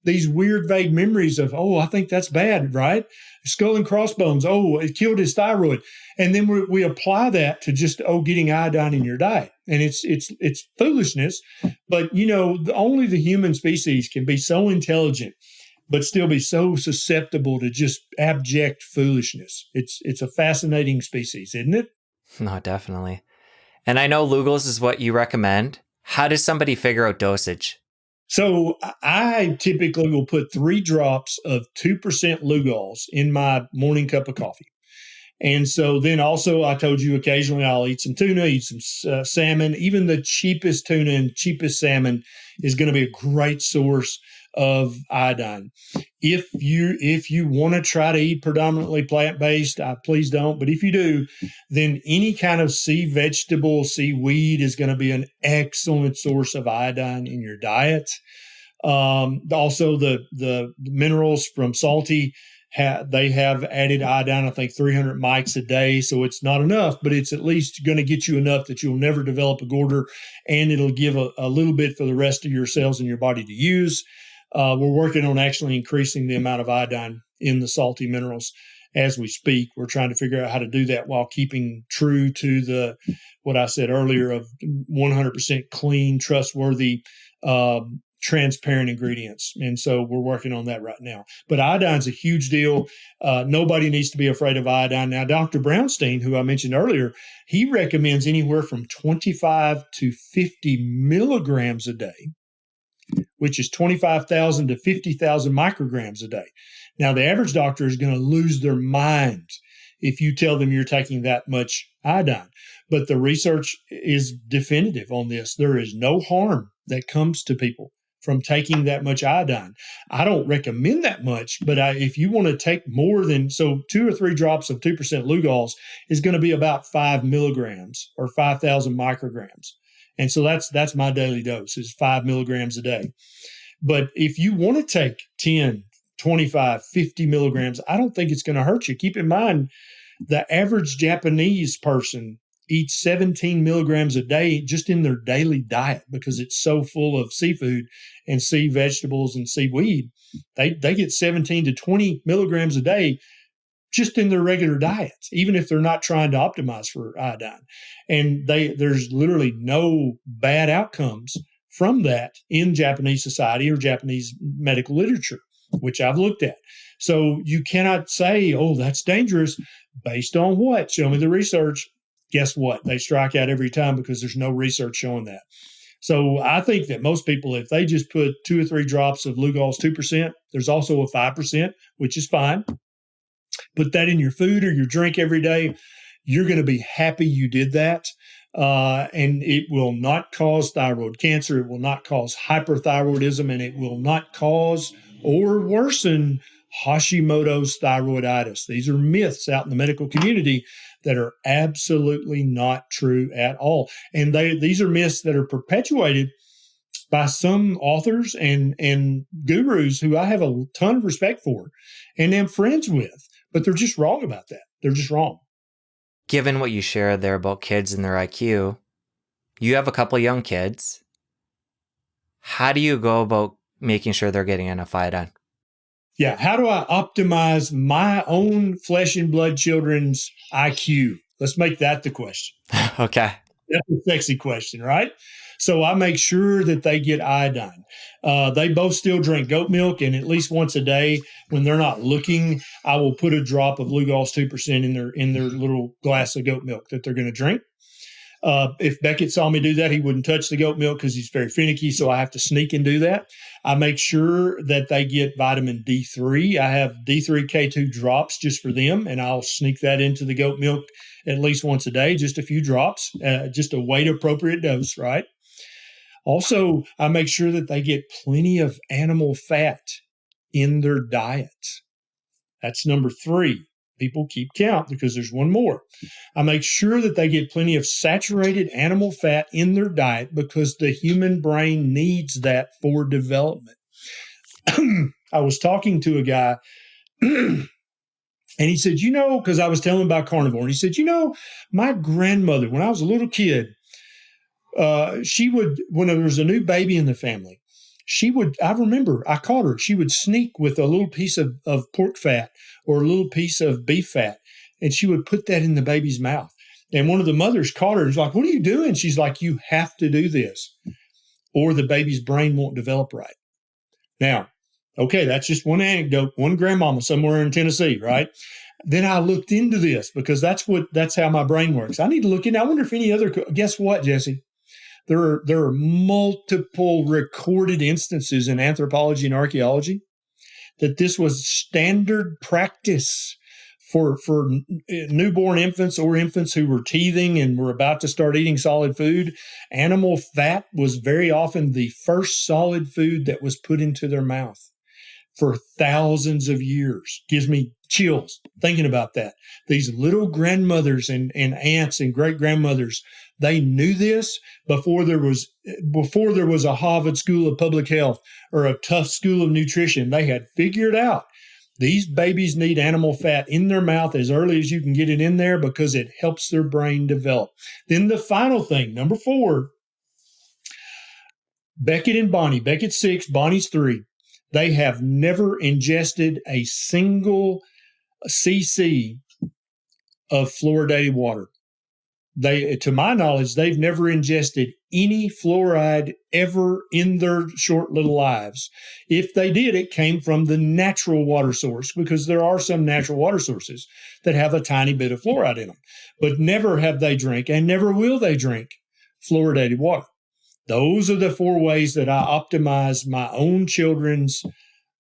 these weird, vague memories of, oh, I think that's bad, right? Skull and crossbones, oh, it killed his thyroid. And then we apply that to just, getting iodine in your diet. And it's foolishness. But, only the human species can be so intelligent but still be so susceptible to just abject foolishness. It's a fascinating species, isn't it? No, definitely. And I know Lugol's is what you recommend. How does somebody figure out dosage? So I typically will put 3 drops of 2% Lugol's in my morning cup of coffee. And so then also I told you occasionally I'll eat some tuna, eat some salmon. Even the cheapest tuna and cheapest salmon is going to be a great source of iodine. If you want to try to eat predominantly plant-based, please don't. But if you do, then any kind of sea vegetable, seaweed is going to be an excellent source of iodine in your diet. Also, the minerals from salty, they have added iodine, I think 300 mics a day. So it's not enough, but it's at least going to get you enough that you'll never develop a goiter, and it'll give a little bit for the rest of your cells in your body to use. We're working on actually increasing the amount of iodine in the salty minerals as we speak. We're trying to figure out how to do that while keeping true to what I said earlier of 100% clean, trustworthy, transparent ingredients. And so we're working on that right now. But iodine's a huge deal. Nobody needs to be afraid of iodine. Now, Dr. Brownstein, who I mentioned earlier, he recommends anywhere from 25 to 50 milligrams a day, which is 25,000 to 50,000 micrograms a day. Now, the average doctor is going to lose their mind if you tell them you're taking that much iodine. But the research is definitive on this. There is no harm that comes to people from taking that much iodine. I don't recommend that much, but if you want to take more than, 2 or 3 drops of 2% Lugol's is going to be about 5 milligrams or 5,000 micrograms. And so that's my daily dose is 5 milligrams a day. But if you want to take 10, 25, 50 milligrams, I don't think it's going to hurt you. Keep in mind, the average Japanese person eats 17 milligrams a day just in their daily diet because it's so full of seafood and sea vegetables and seaweed. They get 17 to 20 milligrams a day just in their regular diets, even if they're not trying to optimize for iodine. And there's literally no bad outcomes from that in Japanese society or Japanese medical literature, which I've looked at. So you cannot say, oh, that's dangerous. Based on what? Show me the research. Guess what? They strike out every time because there's no research showing that. So I think that most people, if they just put 2 or 3 drops of Lugol's 2%, there's also a 5%, which is fine. put that in your food or your drink every day, you're going to be happy you did that. And it will not cause thyroid cancer. It will not cause hyperthyroidism, and it will not cause or worsen Hashimoto's thyroiditis. These are myths out in the medical community that are absolutely not true at all. And these are myths that are perpetuated by some authors and gurus who I have a ton of respect for and am friends with, but they're just wrong about that. They're just wrong. Given what you shared there about kids and their IQ, you have a couple young kids. How do you go about making sure they're getting enough iodine? Yeah. How do I optimize my own flesh and blood children's IQ? Let's make that the question. Okay. That's a sexy question, right? So I make sure that they get iodine. They both still drink goat milk, and at least once a day, when they're not looking, I will put a drop of Lugol's 2% in their little glass of goat milk that they're going to drink. If Beckett saw me do that, he wouldn't touch the goat milk because he's very finicky, so I have to sneak and do that. I make sure that they get vitamin D3. I have D3K2 drops just for them, and I'll sneak that into the goat milk at least once a day, just a few drops, just a weight-appropriate dose, right? Also, I make sure that they get plenty of animal fat in their diet. That's number 3. People keep count because there's one more. I make sure that they get plenty of saturated animal fat in their diet because the human brain needs that for development. I was talking to a guy and he said, because I was telling him about carnivore, and he said, my grandmother, when I was a little kid, she would, when there was a new baby in the family, I remember I caught her, she would sneak with a little piece of pork fat or a little piece of beef fat, and she would put that in the baby's mouth. And one of the mothers caught her and was like, "What are you doing?" She's like, "You have to do this or the baby's brain won't develop right." Now, okay, that's just one anecdote, one grandmama somewhere in Tennessee, right? Then I looked into this because that's how my brain works. I need to look in. I wonder if any other, guess what, Jesse? There are multiple recorded instances in anthropology and archaeology that this was standard practice for newborn infants or infants who were teething and were about to start eating solid food. Animal fat was very often the first solid food that was put into their mouth for thousands of years. Gives me chills thinking about that. These little grandmothers and aunts and great grandmothers, they knew this before there was a Harvard School of Public Health or a Tufts School of Nutrition. They had figured out these babies need animal fat in their mouth as early as you can get it in there because it helps their brain develop. Then the final thing, number 4, Beckett and Bonnie, Beckett's 6, Bonnie's 3, they have never ingested a single cc of fluoridated water. To my knowledge, they've never ingested any fluoride ever in their short little lives. If they did, it came from the natural water source because there are some natural water sources that have a tiny bit of fluoride in them. But never have they drank and never will they drink fluoridated water. Those are the 4 ways that I optimize my own children's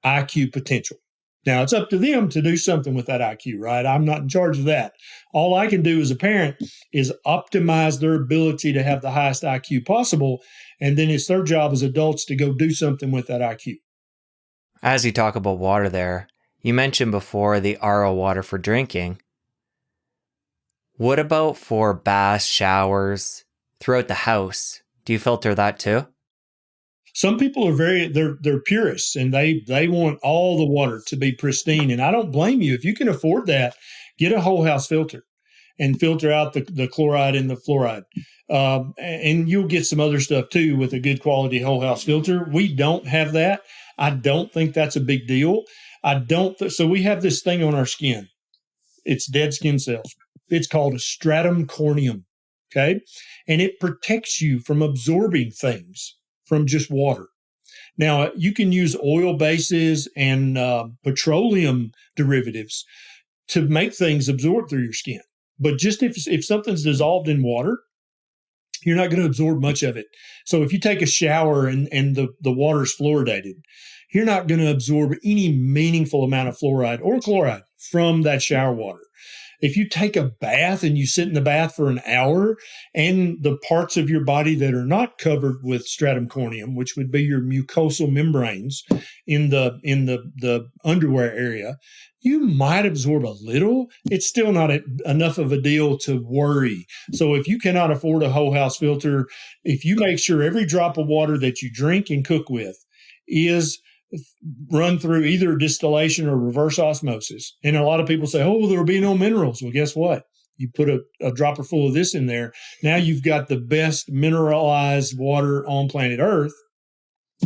IQ potential. Now, it's up to them to do something with that IQ, right? I'm not in charge of that. All I can do as a parent is optimize their ability to have the highest IQ possible, and then it's their job as adults to go do something with that IQ. As you talk about water there, you mentioned before the RO water for drinking. What about for baths, showers, throughout the house? Do you filter that too? Some people are they're purists and they want all the water to be pristine. And I don't blame you. If you can afford that, get a whole house filter and filter out the chloride and the fluoride. And you'll get some other stuff too with a good quality whole house filter. We don't have that. I don't think that's a big deal. So we have this thing on our skin. It's dead skin cells. It's called a stratum corneum. Okay. And it protects you from absorbing things from just water. Now, you can use oil bases and petroleum derivatives to make things absorb through your skin. But just if something's dissolved in water, you're not going to absorb much of it. So if you take a shower and the water's fluoridated, you're not going to absorb any meaningful amount of fluoride or chloride from that shower water. If you take a bath and you sit in the bath for an hour, and the parts of your body that are not covered with stratum corneum, which would be your mucosal membranes in the underwear area, you might absorb a little. It's still not enough of a deal to worry. So if you cannot afford a whole house filter, if you make sure every drop of water that you drink and cook with is run through either distillation or reverse osmosis. And a lot of people say, oh, there'll be no minerals. Well, guess what? You put a dropper full of this in there. Now you've got the best mineralized water on planet Earth,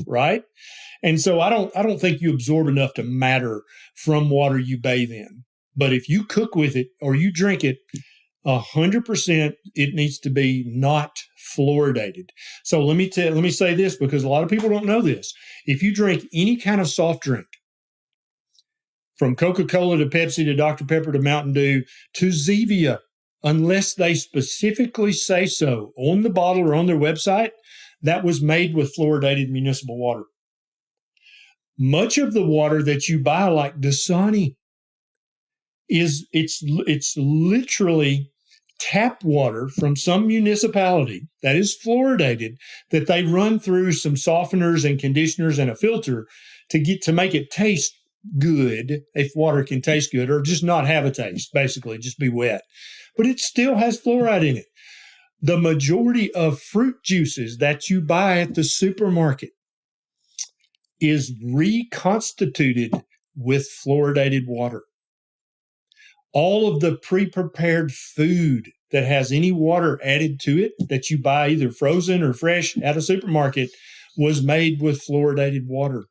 right? And so I don't think you absorb enough to matter from water you bathe in. But if you cook with it or you drink it, 100% it needs to be not fluoridated. So let me say this, because a lot of people don't know this. If you drink any kind of soft drink, from Coca-Cola to Pepsi to Dr. Pepper to Mountain Dew to Zevia, unless they specifically say so on the bottle or on their website, that was made with fluoridated municipal water. Much of the water that you buy, like Dasani, it's literally tap water from some municipality that is fluoridated, that they run through some softeners and conditioners and a filter to make it taste good, if water can taste good, or just not have a taste, basically just be wet. But it still has fluoride in it. The majority of fruit juices that you buy at the supermarket is reconstituted with fluoridated water. All of the pre-prepared food that has any water added to it that you buy either frozen or fresh at a supermarket was made with fluoridated water.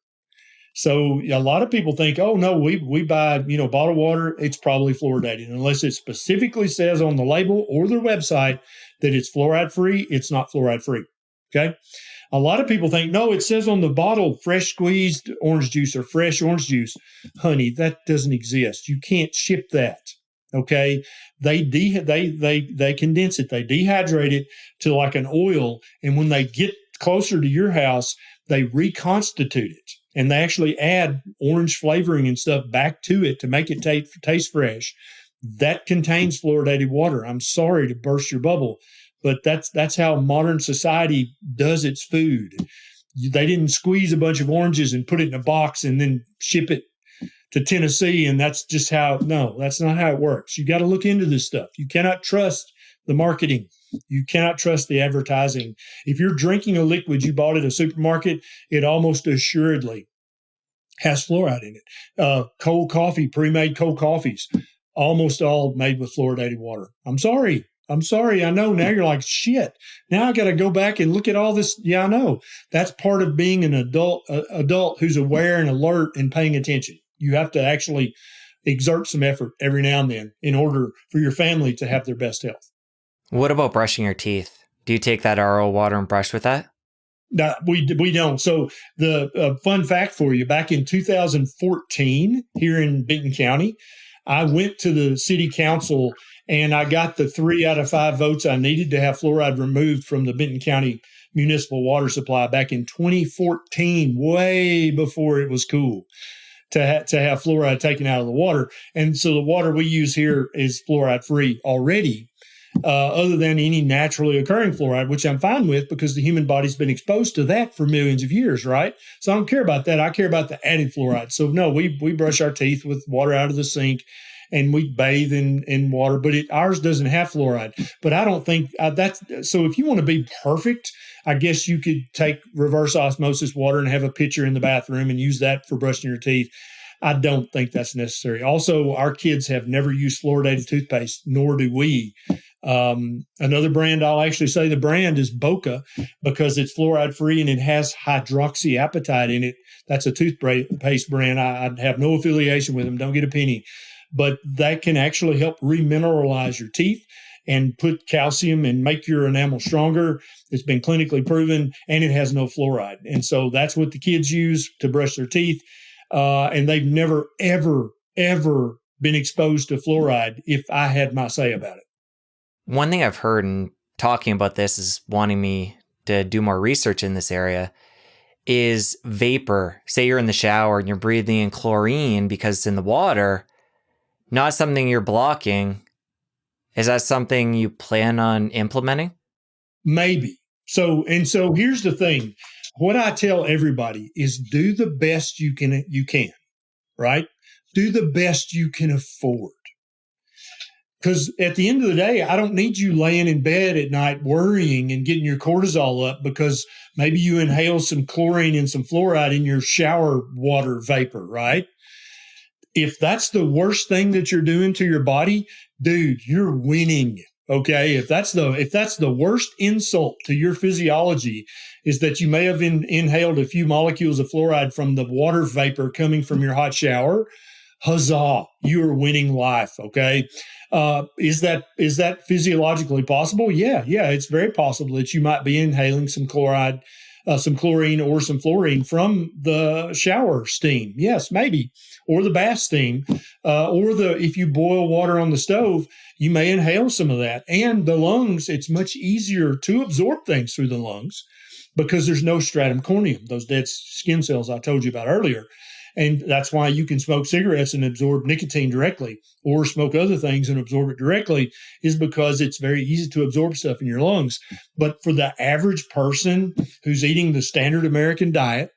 So a lot of people think, oh, no, we buy, bottled water, it's probably fluoridated. Unless it specifically says on the label or their website that it's fluoride-free, it's not fluoride-free, okay? A lot of people think, no, it says on the bottle fresh squeezed orange juice or fresh orange juice. Honey, that doesn't exist. You can't ship that. Okay, they condense it, they dehydrate it to like an oil, and when they get closer to your house, they reconstitute it, and they actually add orange flavoring and stuff back to it to make it taste fresh. That contains fluoridated water. I'm sorry to burst your bubble, but that's how modern society does its food. They didn't squeeze a bunch of oranges and put it in a box and then ship it to Tennessee, and that's just that's not how it works. You got to look into this stuff. You cannot trust the marketing. You cannot trust the advertising. If you're drinking a liquid you bought at a supermarket, it almost assuredly has fluoride in it. Cold coffee, pre-made cold coffees, almost all made with fluoridated water. I'm sorry. I know now you're like, shit. Now I got to go back and look at all this. Yeah, I know. That's part of being an adult who's aware and alert and paying attention. You have to actually exert some effort every now and then in order for your family to have their best health. What about brushing your teeth? Do you take that RO water and brush with that? No, we don't. So the fun fact for you, back in 2014 here in Benton County, I went to the city council and I got the 3 out of 5 votes I needed to have fluoride removed from the Benton County municipal water supply back in 2014, way before it was cool to have fluoride taken out of the water. And so the water we use here is fluoride free already, other than any naturally occurring fluoride, which I'm fine with because the human body's been exposed to that for millions of years, right? So I don't care about that. I care about the added fluoride. So no, we brush our teeth with water out of the sink and we bathe in water, but ours doesn't have fluoride. But I don't think so. If you want to be perfect, I guess you could take reverse osmosis water and have a pitcher in the bathroom and use that for brushing your teeth. I don't think that's necessary. Also, our kids have never used fluoridated toothpaste, nor do we. Another brand, I'll actually say the brand is Boca because it's fluoride free and it has hydroxyapatite in it. That's a toothpaste brand. I have no affiliation with them. Don't get a penny. But that can actually help remineralize your teeth and put calcium and make your enamel stronger. It's been clinically proven, and it has no fluoride. And so that's what the kids use to brush their teeth. And they've never, ever, ever been exposed to fluoride if I had my say about it. One thing I've heard in talking about this is wanting me to do more research in this area is vapor, say you're in the shower and you're breathing in chlorine because it's in the water, not something you're blocking, is that something you plan on implementing? Maybe. So here's the thing. What I tell everybody is do the best you can, right? Do the best you can afford. Because at the end of the day, I don't need you laying in bed at night worrying and getting your cortisol up because maybe you inhale some chlorine and some fluoride in your shower water vapor, right? If that's the worst thing that you're doing to your body, dude, you're winning. Okay. If that's the worst insult to your physiology is that you may have inhaled a few molecules of fluoride from the water vapor coming from your hot shower, huzzah, you are winning life. Okay. Is that physiologically possible? Yeah. It's very possible that you might be inhaling some chloride, some chlorine or some fluorine from the shower steam. Yes, maybe. Or the bath steam, if you boil water on the stove, you may inhale some of that. And the lungs, it's much easier to absorb things through the lungs because there's no stratum corneum, those dead skin cells I told you about earlier. And that's why you can smoke cigarettes and absorb nicotine directly, or smoke other things and absorb it directly, is because it's very easy to absorb stuff in your lungs. But for the average person who's eating the standard American diet,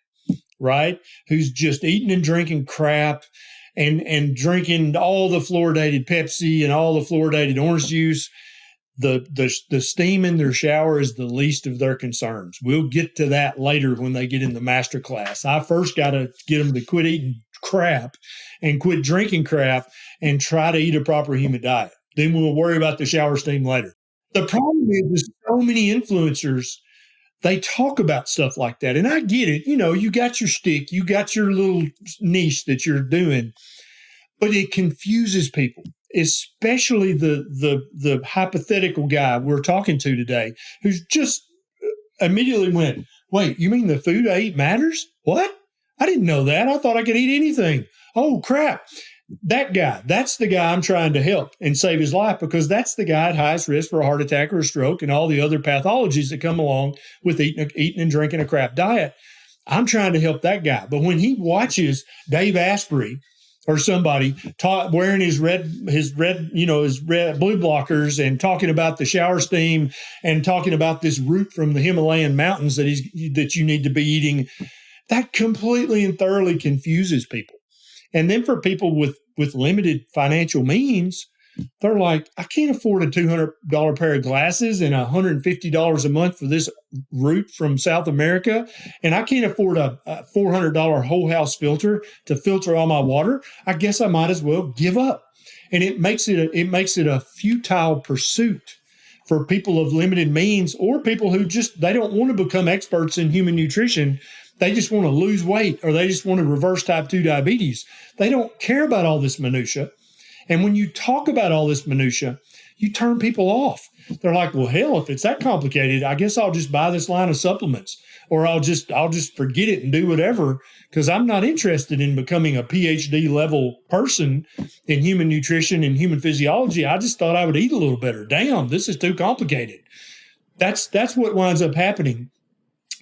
right, who's just eating and drinking crap and drinking all the fluoridated Pepsi and all the fluoridated orange juice, the steam in their shower is the least of their concerns. We'll get to that later when they get in the master class. I first got to get them to quit eating crap and quit drinking crap and try to eat a proper human diet. Then we'll worry about the shower steam later. The problem is so many influencers, they talk about stuff like that. And I get it. You know, you got your stick, you got your little niche that you're doing, but it confuses people, especially the hypothetical guy we're talking to today who's just immediately went, wait, you mean the food I eat matters? What? I didn't know that. I thought I could eat anything. Oh, crap. That guy, that's the guy I'm trying to help and save his life, because that's the guy at highest risk for a heart attack or a stroke and all the other pathologies that come along with eating and drinking a crap diet. I'm trying to help that guy. But when he watches Dave Asprey or somebody wearing his red blue blockers and talking about the shower steam and talking about this root from the Himalayan mountains that you need to be eating, that completely and thoroughly confuses people. And then for people with limited financial means, they're like, I can't afford a $200 pair of glasses and $150 a month for this root from South America. And I can't afford a $400 whole house filter to filter all my water. I guess I might as well give up. And it makes it a futile pursuit for people of limited means, or people who they don't want to become experts in human nutrition. They just want to lose weight, or they just want to reverse type 2 diabetes. They don't care about all this minutia. And when you talk about all this minutia, you turn people off. They're like, well, hell, if it's that complicated, I guess I'll just buy this line of supplements, or I'll just forget it and do whatever, because I'm not interested in becoming a PhD level person in human nutrition and human physiology. I just thought I would eat a little better. Damn, this is too complicated. That's what winds up happening.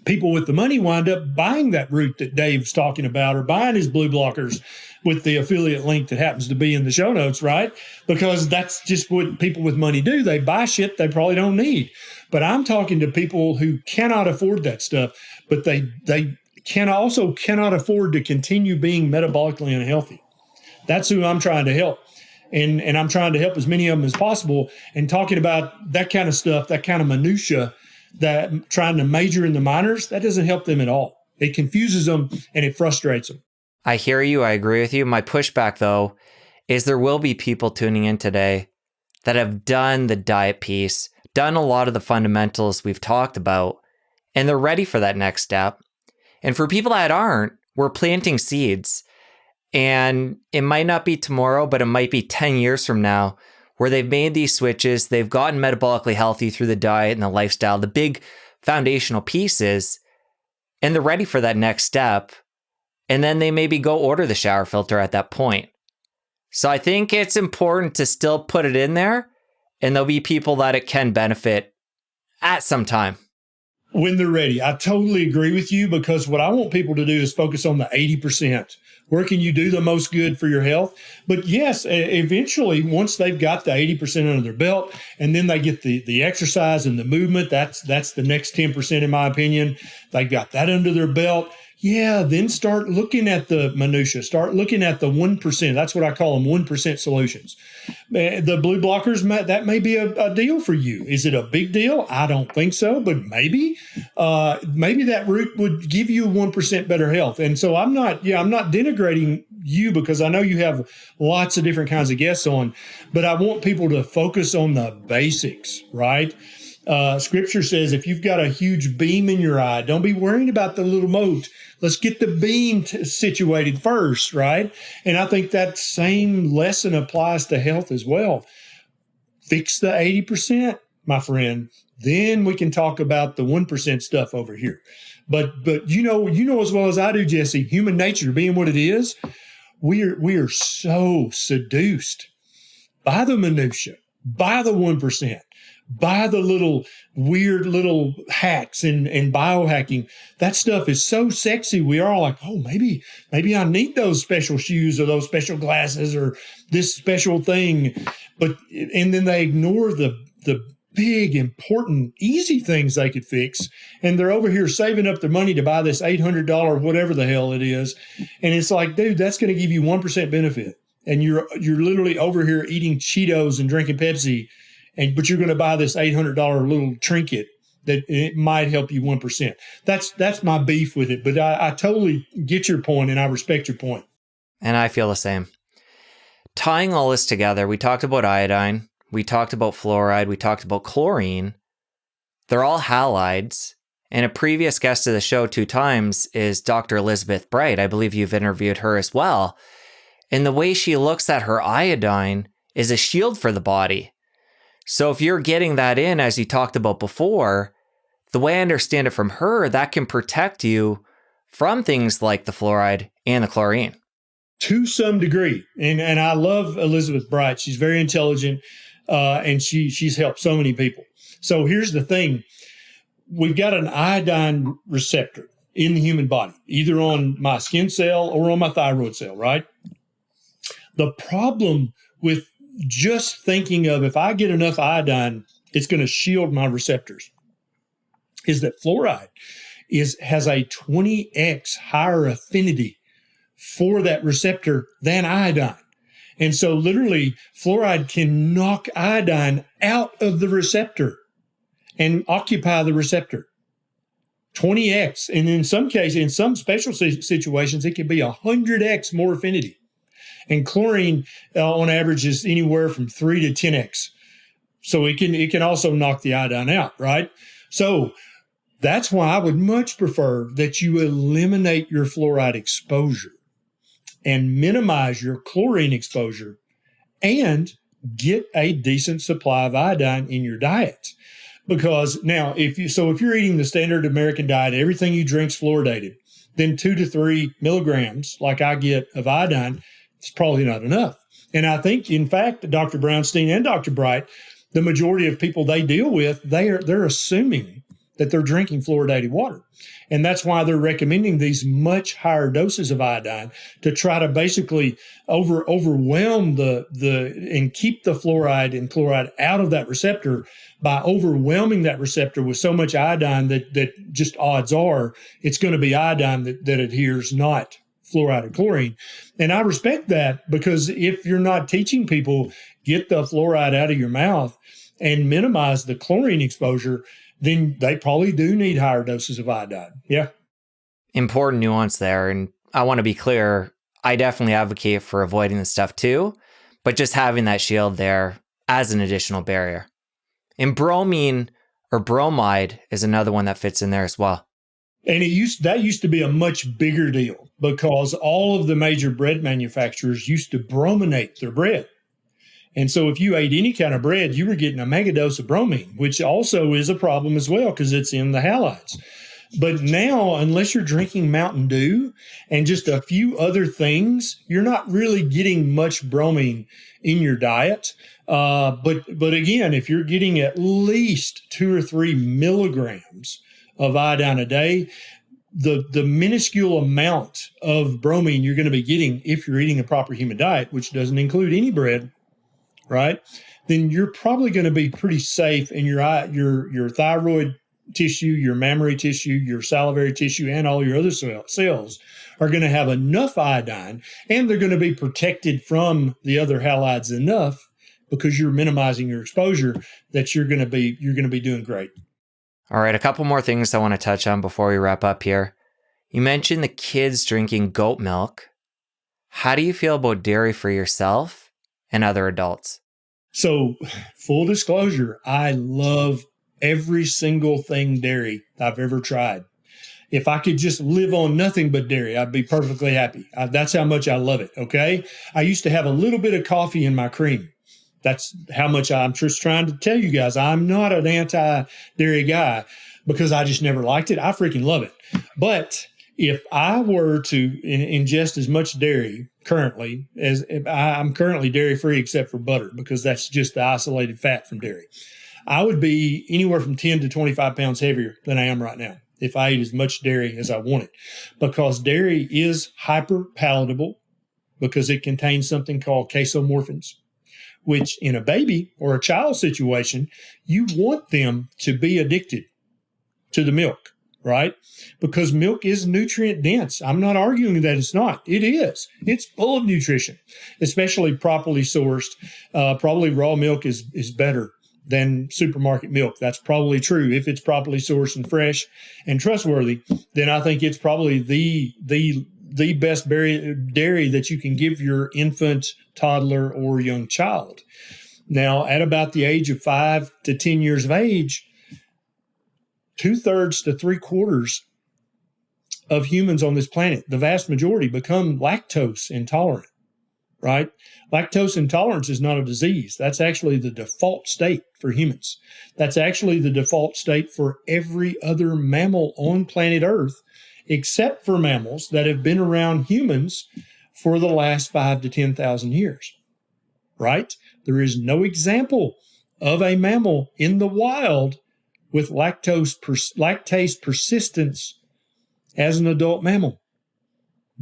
People with the money wind up buying that root that Dave's talking about, or buying his blue blockers with the affiliate link that happens to be in the show notes, right? Because that's just what people with money do. They buy shit they probably don't need. But I'm talking to people who cannot afford that stuff, but they cannot afford to continue being metabolically unhealthy. That's who I'm trying to help. And I'm trying to help as many of them as possible. And talking about that kind of stuff, that kind of minutia, that trying to major in the minors, that doesn't help them at all. It confuses them and it frustrates them. I hear you. I agree with you. My pushback, though, is there will be people tuning in today that have done the diet piece, done a lot of the fundamentals we've talked about, and they're ready for that next step. And for people that aren't, we're planting seeds. And it might not be tomorrow, but it might be 10 years from now, where they've made these switches, they've gotten metabolically healthy through the diet and the lifestyle, the big foundational pieces, and they're ready for that next step. And then they maybe go order the shower filter at that point. So I think it's important to still put it in there, and there'll be people that it can benefit at some time. when they're ready. I totally agree with you, because what I want people to do is focus on the 80%. Where can you do the most good for your health? But yes, eventually, once they've got the 80% under their belt, and then they get the exercise and the movement, that's the next 10%, in my opinion. They've got that under their belt. Yeah, then start looking at the minutia. Start looking at the 1%. That's what I call them, 1% solutions. The blue blockers, that may be a deal for you. Is it a big deal? I don't think so, but maybe that route would give you 1% better health. And so I'm not denigrating you, because I know you have lots of different kinds of guests on, but I want people to focus on the basics, right? Scripture says, if you've got a huge beam in your eye, don't be worrying about the little mote. Let's get the beam situated first, right? And I think that same lesson applies to health as well. Fix the 80%, my friend. Then we can talk about the 1% stuff over here. But you know as well as I do, Jesse, human nature being what it is, we are so seduced by the minutia, by the 1%. By the little weird little hacks and biohacking. That stuff is so sexy. We are all like, oh, maybe I need those special shoes or those special glasses or this special thing. And then they ignore the big, important, easy things they could fix. And they're over here saving up their money to buy this $800, whatever the hell it is. And it's like, dude, that's going to give you 1% benefit. And you're literally over here eating Cheetos and drinking Pepsi. But you're going to buy this $800 little trinket that it might help you 1%. That's my beef with it. But I totally get your point, and I respect your point. And I feel the same. Tying all this together, we talked about iodine, we talked about fluoride, we talked about chlorine. They're all halides. And a previous guest of the show 2 times is Dr. Elizabeth Bright. I believe you've interviewed her as well. And the way she looks at her iodine is a shield for the body. So if you're getting that in, as you talked about before, the way I understand it from her, that can protect you from things like the fluoride and the chlorine. To some degree. And I love Elizabeth Bright. She's very intelligent, and she's helped so many people. So here's the thing. We've got an iodine receptor in the human body, either on my skin cell or on my thyroid cell, right? The problem with just thinking of, if I get enough iodine, it's going to shield my receptors, is that fluoride has a 20x higher affinity for that receptor than iodine. And so literally fluoride can knock iodine out of the receptor and occupy the receptor. 20x. And in some cases, in some special situations, it can be 100x more affinity. And chlorine, on average, is anywhere from 3 to 10x. So it can also knock the iodine out, right? So that's why I would much prefer that you eliminate your fluoride exposure and minimize your chlorine exposure and get a decent supply of iodine in your diet. Because now, if you're eating the standard American diet, everything you drink's fluoridated, then 2 to 3 milligrams, like I get, of iodine, it's probably not enough. And I think, in fact, Dr. Brownstein and Dr. Bright, the majority of people they deal with, they're assuming that they're drinking fluoridated water. And that's why they're recommending these much higher doses of iodine to try to basically overwhelm and keep the fluoride and chloride out of that receptor by overwhelming that receptor with so much iodine that just odds are it's going to be iodine that adheres, not fluoride or chlorine. And I respect that, because if you're not teaching people, get the fluoride out of your mouth and minimize the chlorine exposure, then they probably do need higher doses of iodine. Yeah. Important nuance there. And I want to be clear, I definitely advocate for avoiding this stuff too, but just having that shield there as an additional barrier. And bromine or bromide is another one that fits in there as well. And that used to be a much bigger deal, because all of the major bread manufacturers used to brominate their bread. And so if you ate any kind of bread, you were getting a mega dose of bromine, which also is a problem as well, because it's in the halides. But now, unless you're drinking Mountain Dew and just a few other things, you're not really getting much bromine in your diet. But again, if you're getting at least 2 or 3 milligrams of iodine a day, the minuscule amount of bromine you're going to be getting if you're eating a proper human diet, which doesn't include any bread, right? Then you're probably going to be pretty safe, and your thyroid tissue, your mammary tissue, your salivary tissue, and all your other cells are going to have enough iodine, and they're going to be protected from the other halides enough because you're minimizing your exposure that you're going to be doing great. All right, a couple more things I want to touch on before we wrap up here. You mentioned the kids drinking goat milk. How do you feel about dairy for yourself and other adults? So, full disclosure, I love every single thing dairy I've ever tried. If I could just live on nothing but dairy, I'd be perfectly happy. That's how much I love it, okay? I used to have a little bit of coffee in my cream. That's how much I'm just trying to tell you guys. I'm not an anti-dairy guy because I just never liked it. I freaking love it. But if I were to ingest as much dairy currently as I'm currently dairy free except for butter, because that's just the isolated fat from dairy, I would be anywhere from 10 to 25 pounds heavier than I am right now if I ate as much dairy as I wanted, because dairy is hyper palatable because it contains something called casomorphins, which in a baby or a child situation, you want them to be addicted to the milk, right? Because milk is nutrient dense. I'm not arguing that it's not. It is. It's full of nutrition, especially properly sourced. Probably raw milk is better than supermarket milk. That's probably true. If it's properly sourced and fresh and trustworthy, then I think it's probably the best dairy that you can give your infant, toddler, or young child. Now, at about the age of 5 to 10 years of age, 2/3 to 3/4 of humans on this planet, the vast majority, become lactose intolerant, right? Lactose intolerance is not a disease. That's actually the default state for humans. That's actually the default state for every other mammal on planet Earth, except for mammals that have been around humans for the last 5 to 10,000 years, right? There is no example of a mammal in the wild with lactase persistence as an adult mammal.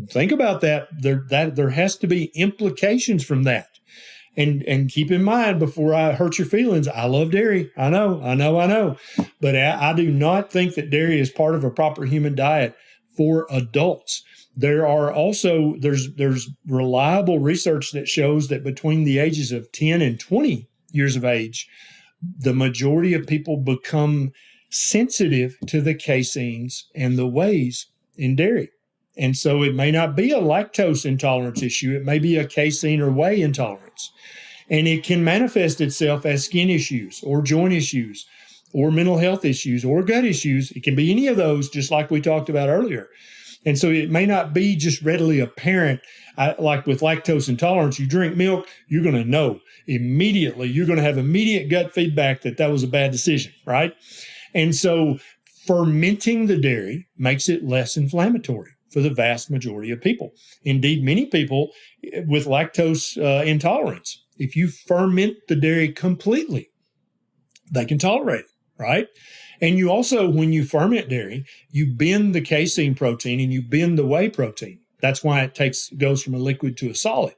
Think about that. There has to be implications from that. And keep in mind, before I hurt your feelings, I love dairy. I know. But I do not think that dairy is part of a proper human diet for adults. There are also, there's reliable research that shows that between the ages of 10 and 20 years of age, the majority of people become sensitive to the caseins and the wheys in dairy. And so it may not be a lactose intolerance issue. It may be a casein or whey intolerance. And it can manifest itself as skin issues or joint issues or mental health issues or gut issues. It can be any of those, just like we talked about earlier. And so it may not be just readily apparent. Like with lactose intolerance, you drink milk, you're going to know immediately. You're going to have immediate gut feedback that was a bad decision, right? And so fermenting the dairy makes it less inflammatory for the vast majority of people. Indeed, many people with lactose intolerance, if you ferment the dairy completely, they can tolerate it, right? And you also, when you ferment dairy, you bend the casein protein and you bend the whey protein. That's why it goes from a liquid to a solid.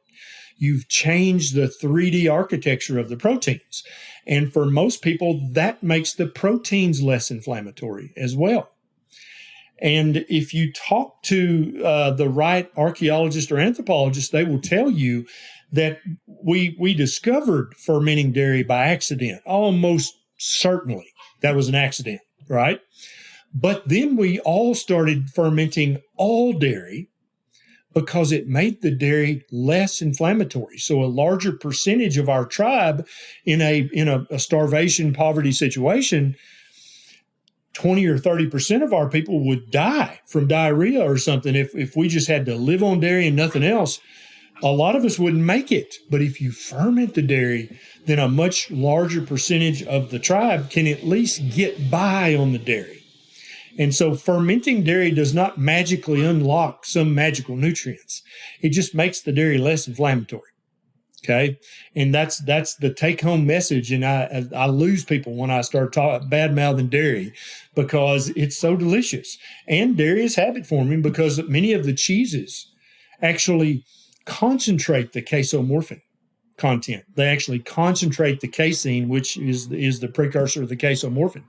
You've changed the 3D architecture of the proteins. And for most people, that makes the proteins less inflammatory as well. And if you talk to the right archaeologist or anthropologist, they will tell you that we discovered fermenting dairy by accident. Almost certainly that was an accident, right? But then we all started fermenting all dairy because it made the dairy less inflammatory. So a larger percentage of our tribe in a starvation, poverty situation, 20 or 30% of our people would die from diarrhea or something if we just had to live on dairy and nothing else. A lot of us wouldn't make it. But if you ferment the dairy, then a much larger percentage of the tribe can at least get by on the dairy. And so fermenting dairy does not magically unlock some magical nutrients. It just makes the dairy less inflammatory. Okay. And that's the take home message. And I lose people when I start bad mouthing dairy because it's so delicious. And dairy is habit forming because many of the cheeses actually concentrate the casomorphin content. They actually concentrate the casein, which is the precursor of the casomorphin.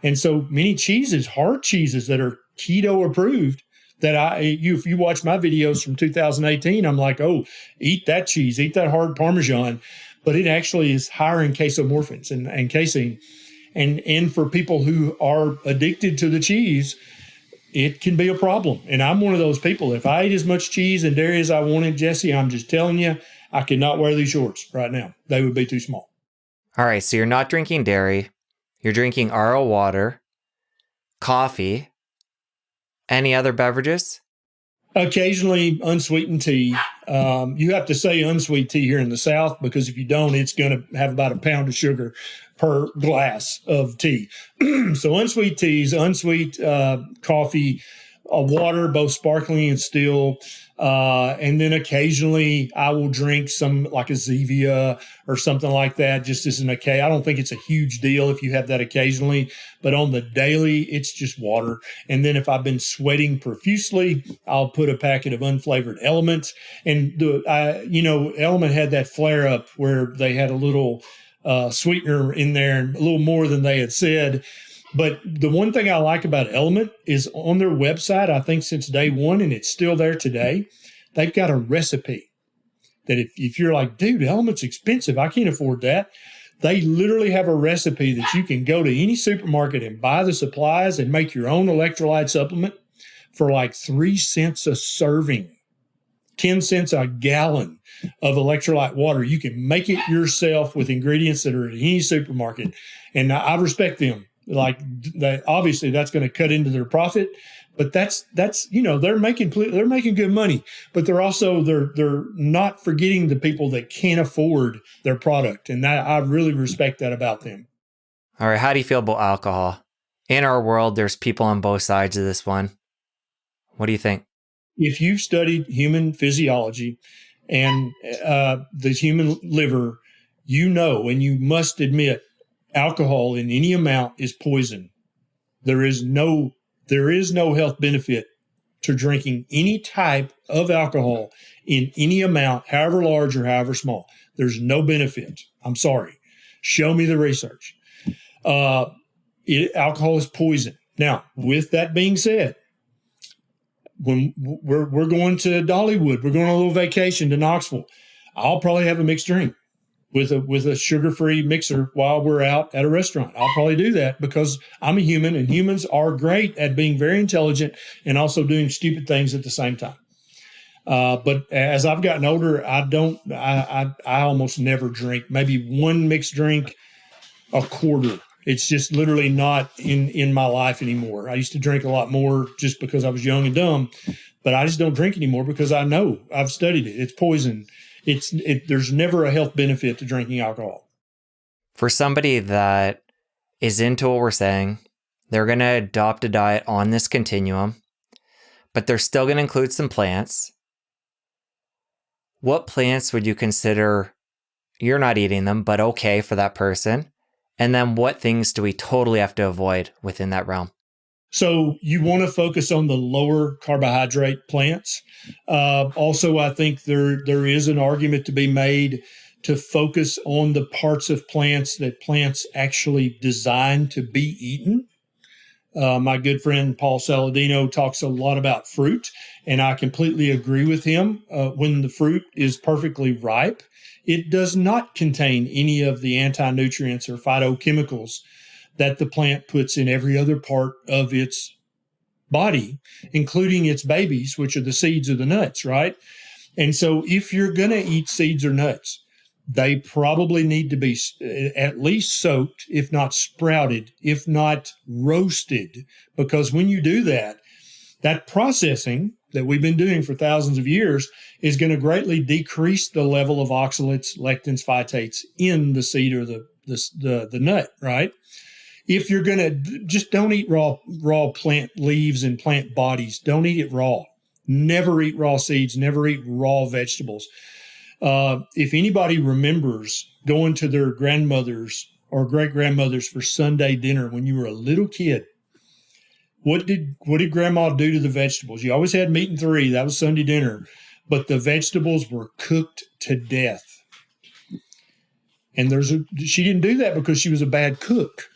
And so many cheeses, hard cheeses that are keto approved, that if you watch my videos from 2018, I'm like, oh, eat that cheese, eat that hard Parmesan, but it actually is higher in casomorphins and casein. And for people who are addicted to the cheese, it can be a problem. And I'm one of those people. If I ate as much cheese and dairy as I wanted, Jesse, I'm just telling you, I could not wear these shorts right now. They would be too small. All right, so you're not drinking dairy. You're drinking RO water, coffee. Any other beverages? Occasionally unsweetened tea. You have to say unsweet tea here in the South because if you don't, it's going to have about a pound of sugar per glass of tea. So unsweet teas, unsweet coffee, water, both sparkling and still. And then occasionally I will drink some like a Zevia or something like that, just as an okay. I don't think it's a huge deal if you have that occasionally, but on the daily, it's just water. And then if I've been sweating profusely, I'll put a packet of unflavored Elements. And Element had that flare up where they had a little sweetener in there, and a little more than they had said. But the one thing I like about Element is on their website, I think since day one, and it's still there today, they've got a recipe that if you're like, dude, Element's expensive, I can't afford that. They literally have a recipe that you can go to any supermarket and buy the supplies and make your own electrolyte supplement for like 3 cents a serving, 10 cents a gallon of electrolyte water. You can make it yourself with ingredients that are at any supermarket. And I respect them. Like that, obviously that's going to cut into their profit, but that's they're making good money, but they're not forgetting the people that can't afford their product, and that I really respect that about them. All right, how do you feel about alcohol? In our world, there's people on both sides of this one. What do you think? If you've studied human physiology and the human liver, and you must admit, alcohol in any amount is poison. There is no health benefit to drinking any type of alcohol in any amount, however large or however small. There's no benefit. I'm sorry. Show me the research. Alcohol is poison. Now, with that being said, when we're going to Dollywood, we're going on a little vacation to Knoxville, I'll probably have a mixed drink with a sugar-free mixer while we're out at a restaurant. I'll probably do that because I'm a human, and humans are great at being very intelligent and also doing stupid things at the same time. But as I've gotten older, I almost never drink. Maybe one mixed drink a quarter. It's just literally not in my life anymore. I used to drink a lot more just because I was young and dumb, but I just don't drink anymore because I know I've studied it. It's poison. There's never a health benefit to drinking alcohol. For somebody that is into what we're saying, they're going to adopt a diet on this continuum, but they're still going to include some plants. What plants would you consider you're not eating them, but okay for that person? And then what things do we totally have to avoid within that realm? So you want to focus on the lower carbohydrate plants. Also, I think there is an argument to be made to focus on the parts of plants that plants actually designed to be eaten. My good friend Paul Saladino talks a lot about fruit, and I completely agree with him. When the fruit is perfectly ripe, it does not contain any of the anti-nutrients or phytochemicals that the plant puts in every other part of its body, including its babies, which are the seeds or the nuts, right? And so if you're going to eat seeds or nuts, they probably need to be at least soaked, if not sprouted, if not roasted, because when you do that, that processing that we've been doing for thousands of years is going to greatly decrease the level of oxalates, lectins, phytates in the seed or the nut, right? If you're going to just don't eat raw plant leaves and plant bodies, don't eat it raw. Never eat raw seeds, never eat raw vegetables. If anybody remembers going to their grandmother's or great grandmother's for Sunday dinner when you were a little kid, what did grandma do to the vegetables? You always had meat and three. That was Sunday dinner. But the vegetables were cooked to death. And she didn't do that because she was a bad cook.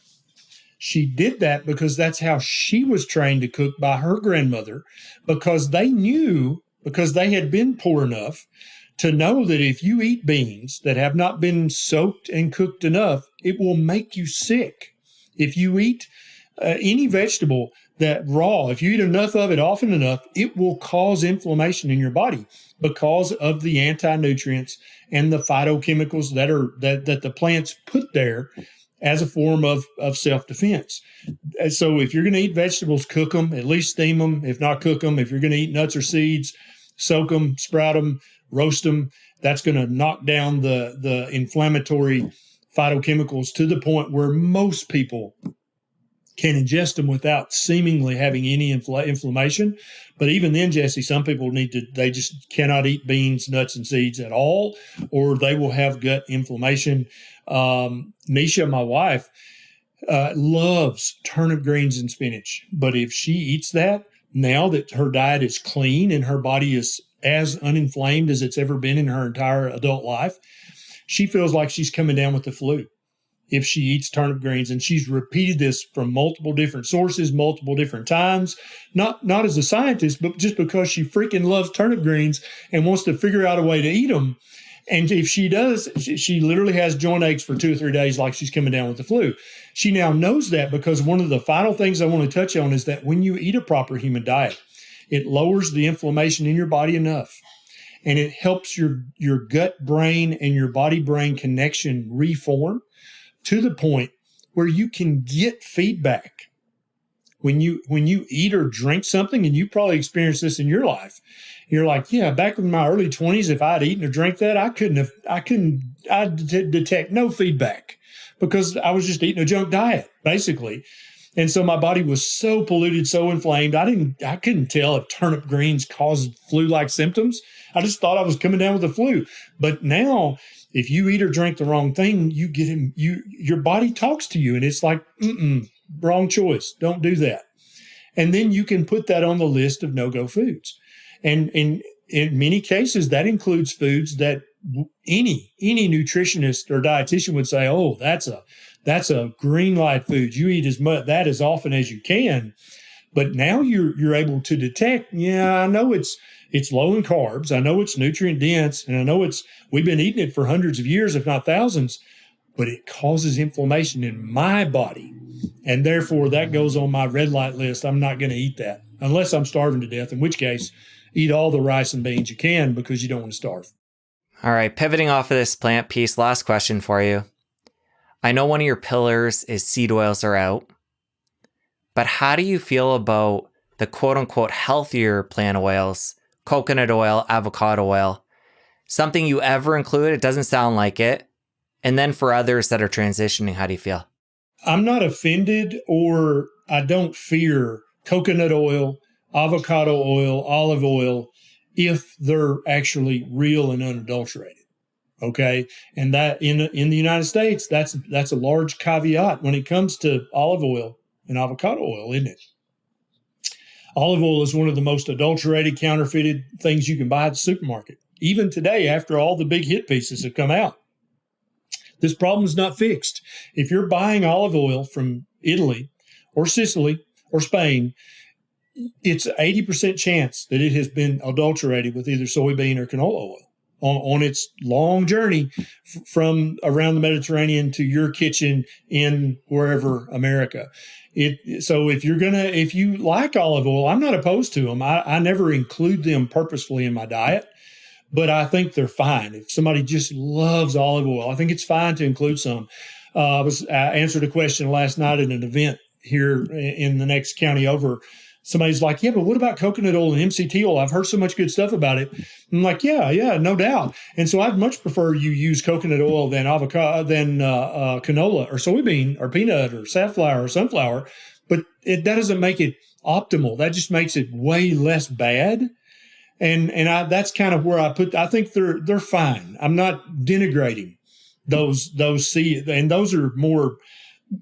She did that because that's how she was trained to cook by her grandmother, because they knew, because they had been poor enough to know that if you eat beans that have not been soaked and cooked enough, it will make you sick. If you eat any vegetable that raw, if you eat enough of it often enough, it will cause inflammation in your body because of the anti-nutrients and the phytochemicals that the plants put there as a form of self-defense. So if you're going to eat vegetables, cook them, at least steam them, if not cook them. If you're going to eat nuts or seeds, soak them, sprout them, roast them. That's going to knock down the inflammatory phytochemicals to the point where most people can ingest them without seemingly having any inflammation. But even then, Jesse, some people they just cannot eat beans, nuts, and seeds at all, or they will have gut inflammation. Nisha, my wife, loves turnip greens and spinach. But if she eats that, now that her diet is clean and her body is as uninflamed as it's ever been in her entire adult life, she feels like she's coming down with the flu if she eats turnip greens. And she's repeated this from multiple different sources, multiple different times, not as a scientist, but just because she freaking loves turnip greens and wants to figure out a way to eat them. And if she does, she literally has joint aches for 2 or 3 days like she's coming down with the flu. She now knows that, because one of the final things I want to touch on is that when you eat a proper human diet, it lowers the inflammation in your body enough, and it helps your gut-brain and your body-brain connection reform to the point where you can get feedback. When you eat or drink something, and you probably experienced this in your life, you're like, yeah, back in my early 20s, if I'd eaten or drank that, I'd detect no feedback because I was just eating a junk diet, basically. And so my body was so polluted, so inflamed, I couldn't tell if turnip greens caused flu-like symptoms. I just thought I was coming down with the flu. But now, if you eat or drink the wrong thing, your body talks to you, and it's like, wrong choice. Don't do that. And then you can put that on the list of no-go foods. And in many cases, that includes foods that any nutritionist or dietitian would say, oh, that's a green light food. You eat that as often as you can. But now you're able to detect, I know it's low in carbs. I know it's nutrient dense, and I know we've been eating it for hundreds of years, if not thousands, but it causes inflammation in my body. And therefore that goes on my red light list. I'm not going to eat that unless I'm starving to death, in which case eat all the rice and beans you can because you don't want to starve. All right, pivoting off of this plant piece, last question for you. I know one of your pillars is seed oils are out, but how do you feel about the quote unquote healthier plant oils, coconut oil, avocado oil? Something you ever include? It doesn't sound like it. And then for others that are transitioning, how do you feel? I'm not offended, or I don't fear coconut oil, avocado oil, olive oil, if they're actually real and unadulterated. Okay. And that in the United States, that's a large caveat when it comes to olive oil and avocado oil, isn't it? Olive oil is one of the most adulterated, counterfeited things you can buy at the supermarket, even today, after all the big hit pieces have come out. This problem is not fixed. If you're buying olive oil from Italy or Sicily or Spain, it's 80% chance that it has been adulterated with either soybean or canola oil on its long journey from around the Mediterranean to your kitchen in wherever America. So if you like olive oil, I'm not opposed to them. I never include them purposefully in my diet, but I think they're fine. If somebody just loves olive oil, I think it's fine to include some. I answered a question last night at an event here in the next county over. Somebody's like, yeah, but what about coconut oil and MCT oil? I've heard so much good stuff about it. I'm like, yeah, no doubt. And so I'd much prefer you use coconut oil than avocado, than canola or soybean or peanut or safflower or sunflower. But that doesn't make it optimal. That just makes it way less bad. That's kind of where I think they're fine. I'm not denigrating those seed, and those are more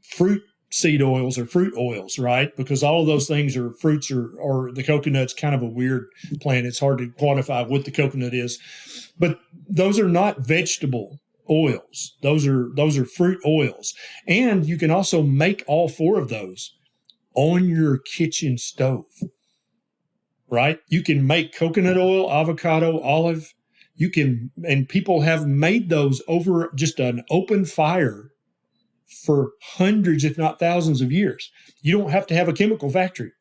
fruit seed oils or fruit oils, right? Because all of those things are fruits, or the coconut's kind of a weird plant. It's hard to quantify what the coconut is, but those are not vegetable oils. Those are fruit oils. And you can also make all four of those on your kitchen stove, right? You can make coconut oil, avocado, olive. And people have made those over just an open fire for hundreds, if not thousands of years. You don't have to have a chemical factory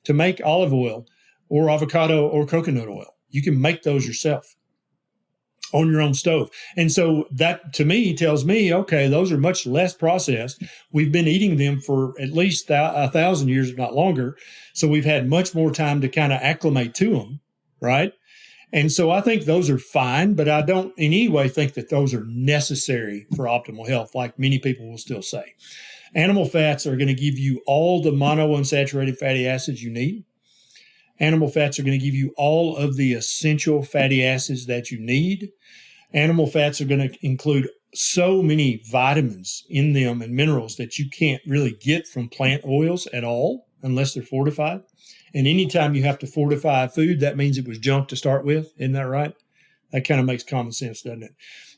to make olive oil or avocado or coconut oil. You can make those yourself on your own stove. And so that to me tells me, okay, those are much less processed. We've been eating them for at least 1,000 years, if not longer. So we've had much more time to kind of acclimate to them, right? And so I think those are fine, but I don't in any way think that those are necessary for optimal health, like many people will still say. Animal fats are going to give you all the monounsaturated fatty acids you need. Animal fats are going to give you all of the essential fatty acids that you need. Animal fats are going to include so many vitamins in them and minerals that you can't really get from plant oils at all unless they're fortified. And anytime you have to fortify a food, that means it was junk to start with. Isn't that right? That kind of makes common sense, doesn't it?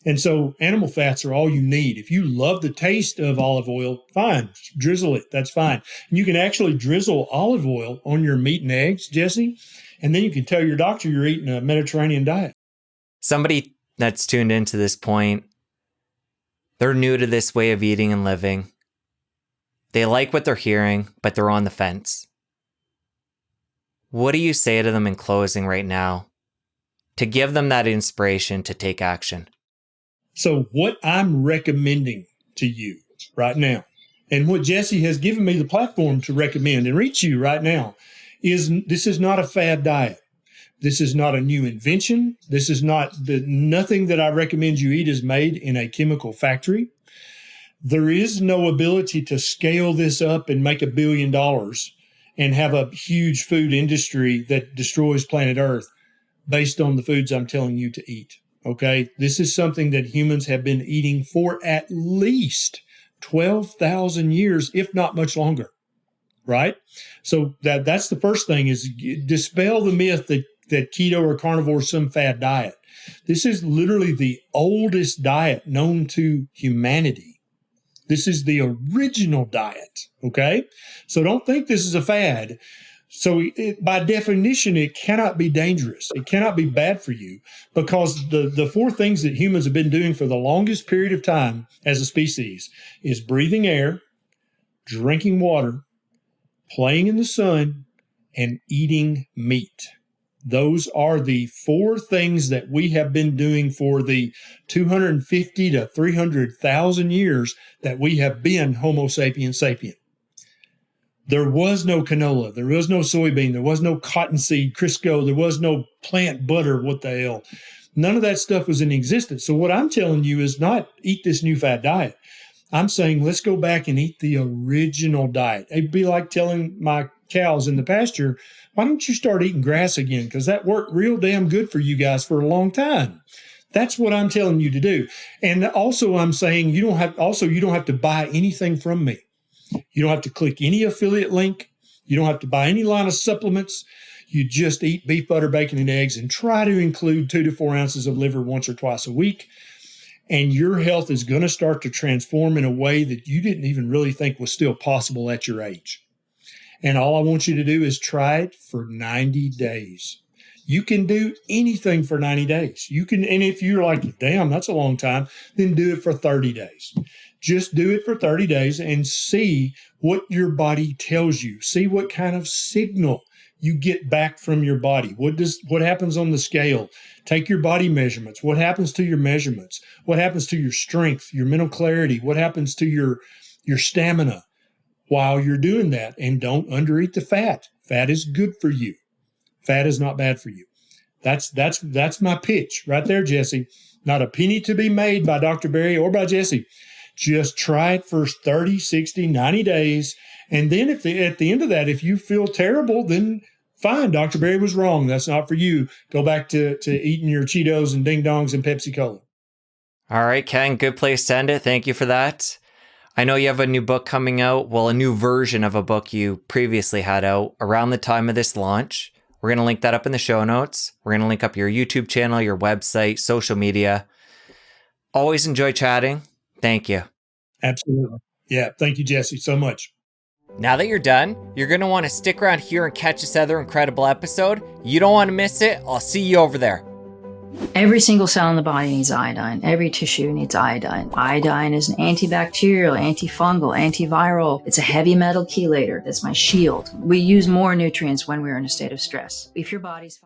And so animal fats are all you need. If you love the taste of olive oil, fine, drizzle it. That's fine. And you can actually drizzle olive oil on your meat and eggs, Jesse, and then you can tell your doctor you're eating a Mediterranean diet. Somebody that's tuned into this point, they're new to this way of eating and living. They like what they're hearing, but they're on the fence. What do you say to them in closing right now to give them that inspiration to take action? So what I'm recommending to you right now, and what Jesse has given me the platform to recommend and reach you right now, is this is not a fad diet. This is not a new invention. This is nothing that I recommend you eat is made in a chemical factory. There is no ability to scale this up and make $1 billion and have a huge food industry that destroys planet Earth based on the foods I'm telling you to eat. Okay. This is something that humans have been eating for at least 12,000 years, if not much longer. Right. So that's the first thing, is dispel the myth that keto or carnivore is some fad diet. This is literally the oldest diet known to humanity. This is the original diet. Okay. So don't think this is a fad. So by definition, it cannot be dangerous. It cannot be bad for you, because the four things that humans have been doing for the longest period of time as a species is breathing air, drinking water, playing in the sun, and eating meat. Those are the four things that we have been doing for the 250 to 300,000 years that we have been Homo sapiens sapien. There was no canola. There was no soybean. There was no cottonseed, Crisco. There was no plant butter. What the hell? None of that stuff was in existence. So what I'm telling you is not eat this new fad diet. I'm saying let's go back and eat the original diet. It'd be like telling my cows in the pasture, why don't you start eating grass again? Because that worked real damn good for you guys for a long time. That's what I'm telling you to do. And also I'm saying you don't have to buy anything from me. You don't have to click any affiliate link. You don't have to buy any line of supplements. You just eat beef, butter, bacon, and eggs, and try to include 2 to 4 ounces of liver once or twice a week. And your health is going to start to transform in a way that you didn't even really think was still possible at your age. And all I want you to do is try it for 90 days. You can do anything for 90 days. And if you're like, damn, that's a long time, then do it for 30 days. Just do it for 30 days and see what your body tells you. See what kind of signal you get back from your body. What happens on the scale? Take your body measurements. What happens to your measurements? What happens to your strength, your mental clarity? What happens to your stamina while you're doing that? And don't undereat the fat. Fat is good for you. Fat is not bad for you. That's my pitch right there, Jesse. Not a penny to be made by Dr. Berry or by Jesse. Just try it for 30, 60, 90 days. And then at the end of that, if you feel terrible, then fine, Dr. Berry was wrong. That's not for you. Go back to eating your Cheetos and Ding Dongs and Pepsi Cola. All right, Ken, good place to end it. Thank you for that. I know you have a new book coming out. Well, a new version of a book you previously had out around the time of this launch. We're going to link that up in the show notes. We're going to link up your YouTube channel, your website, social media. Always enjoy chatting. Thank you. Absolutely. Yeah. Thank you, Jesse, so much. Now that you're done, you're going to want to stick around here and catch this other incredible episode. You don't want to miss it. I'll see you over there. Every single cell in the body needs iodine. Every tissue needs iodine. Iodine is an antibacterial, antifungal, antiviral. It's a heavy metal chelator. That's my shield. We use more nutrients when we're in a state of stress. If your body's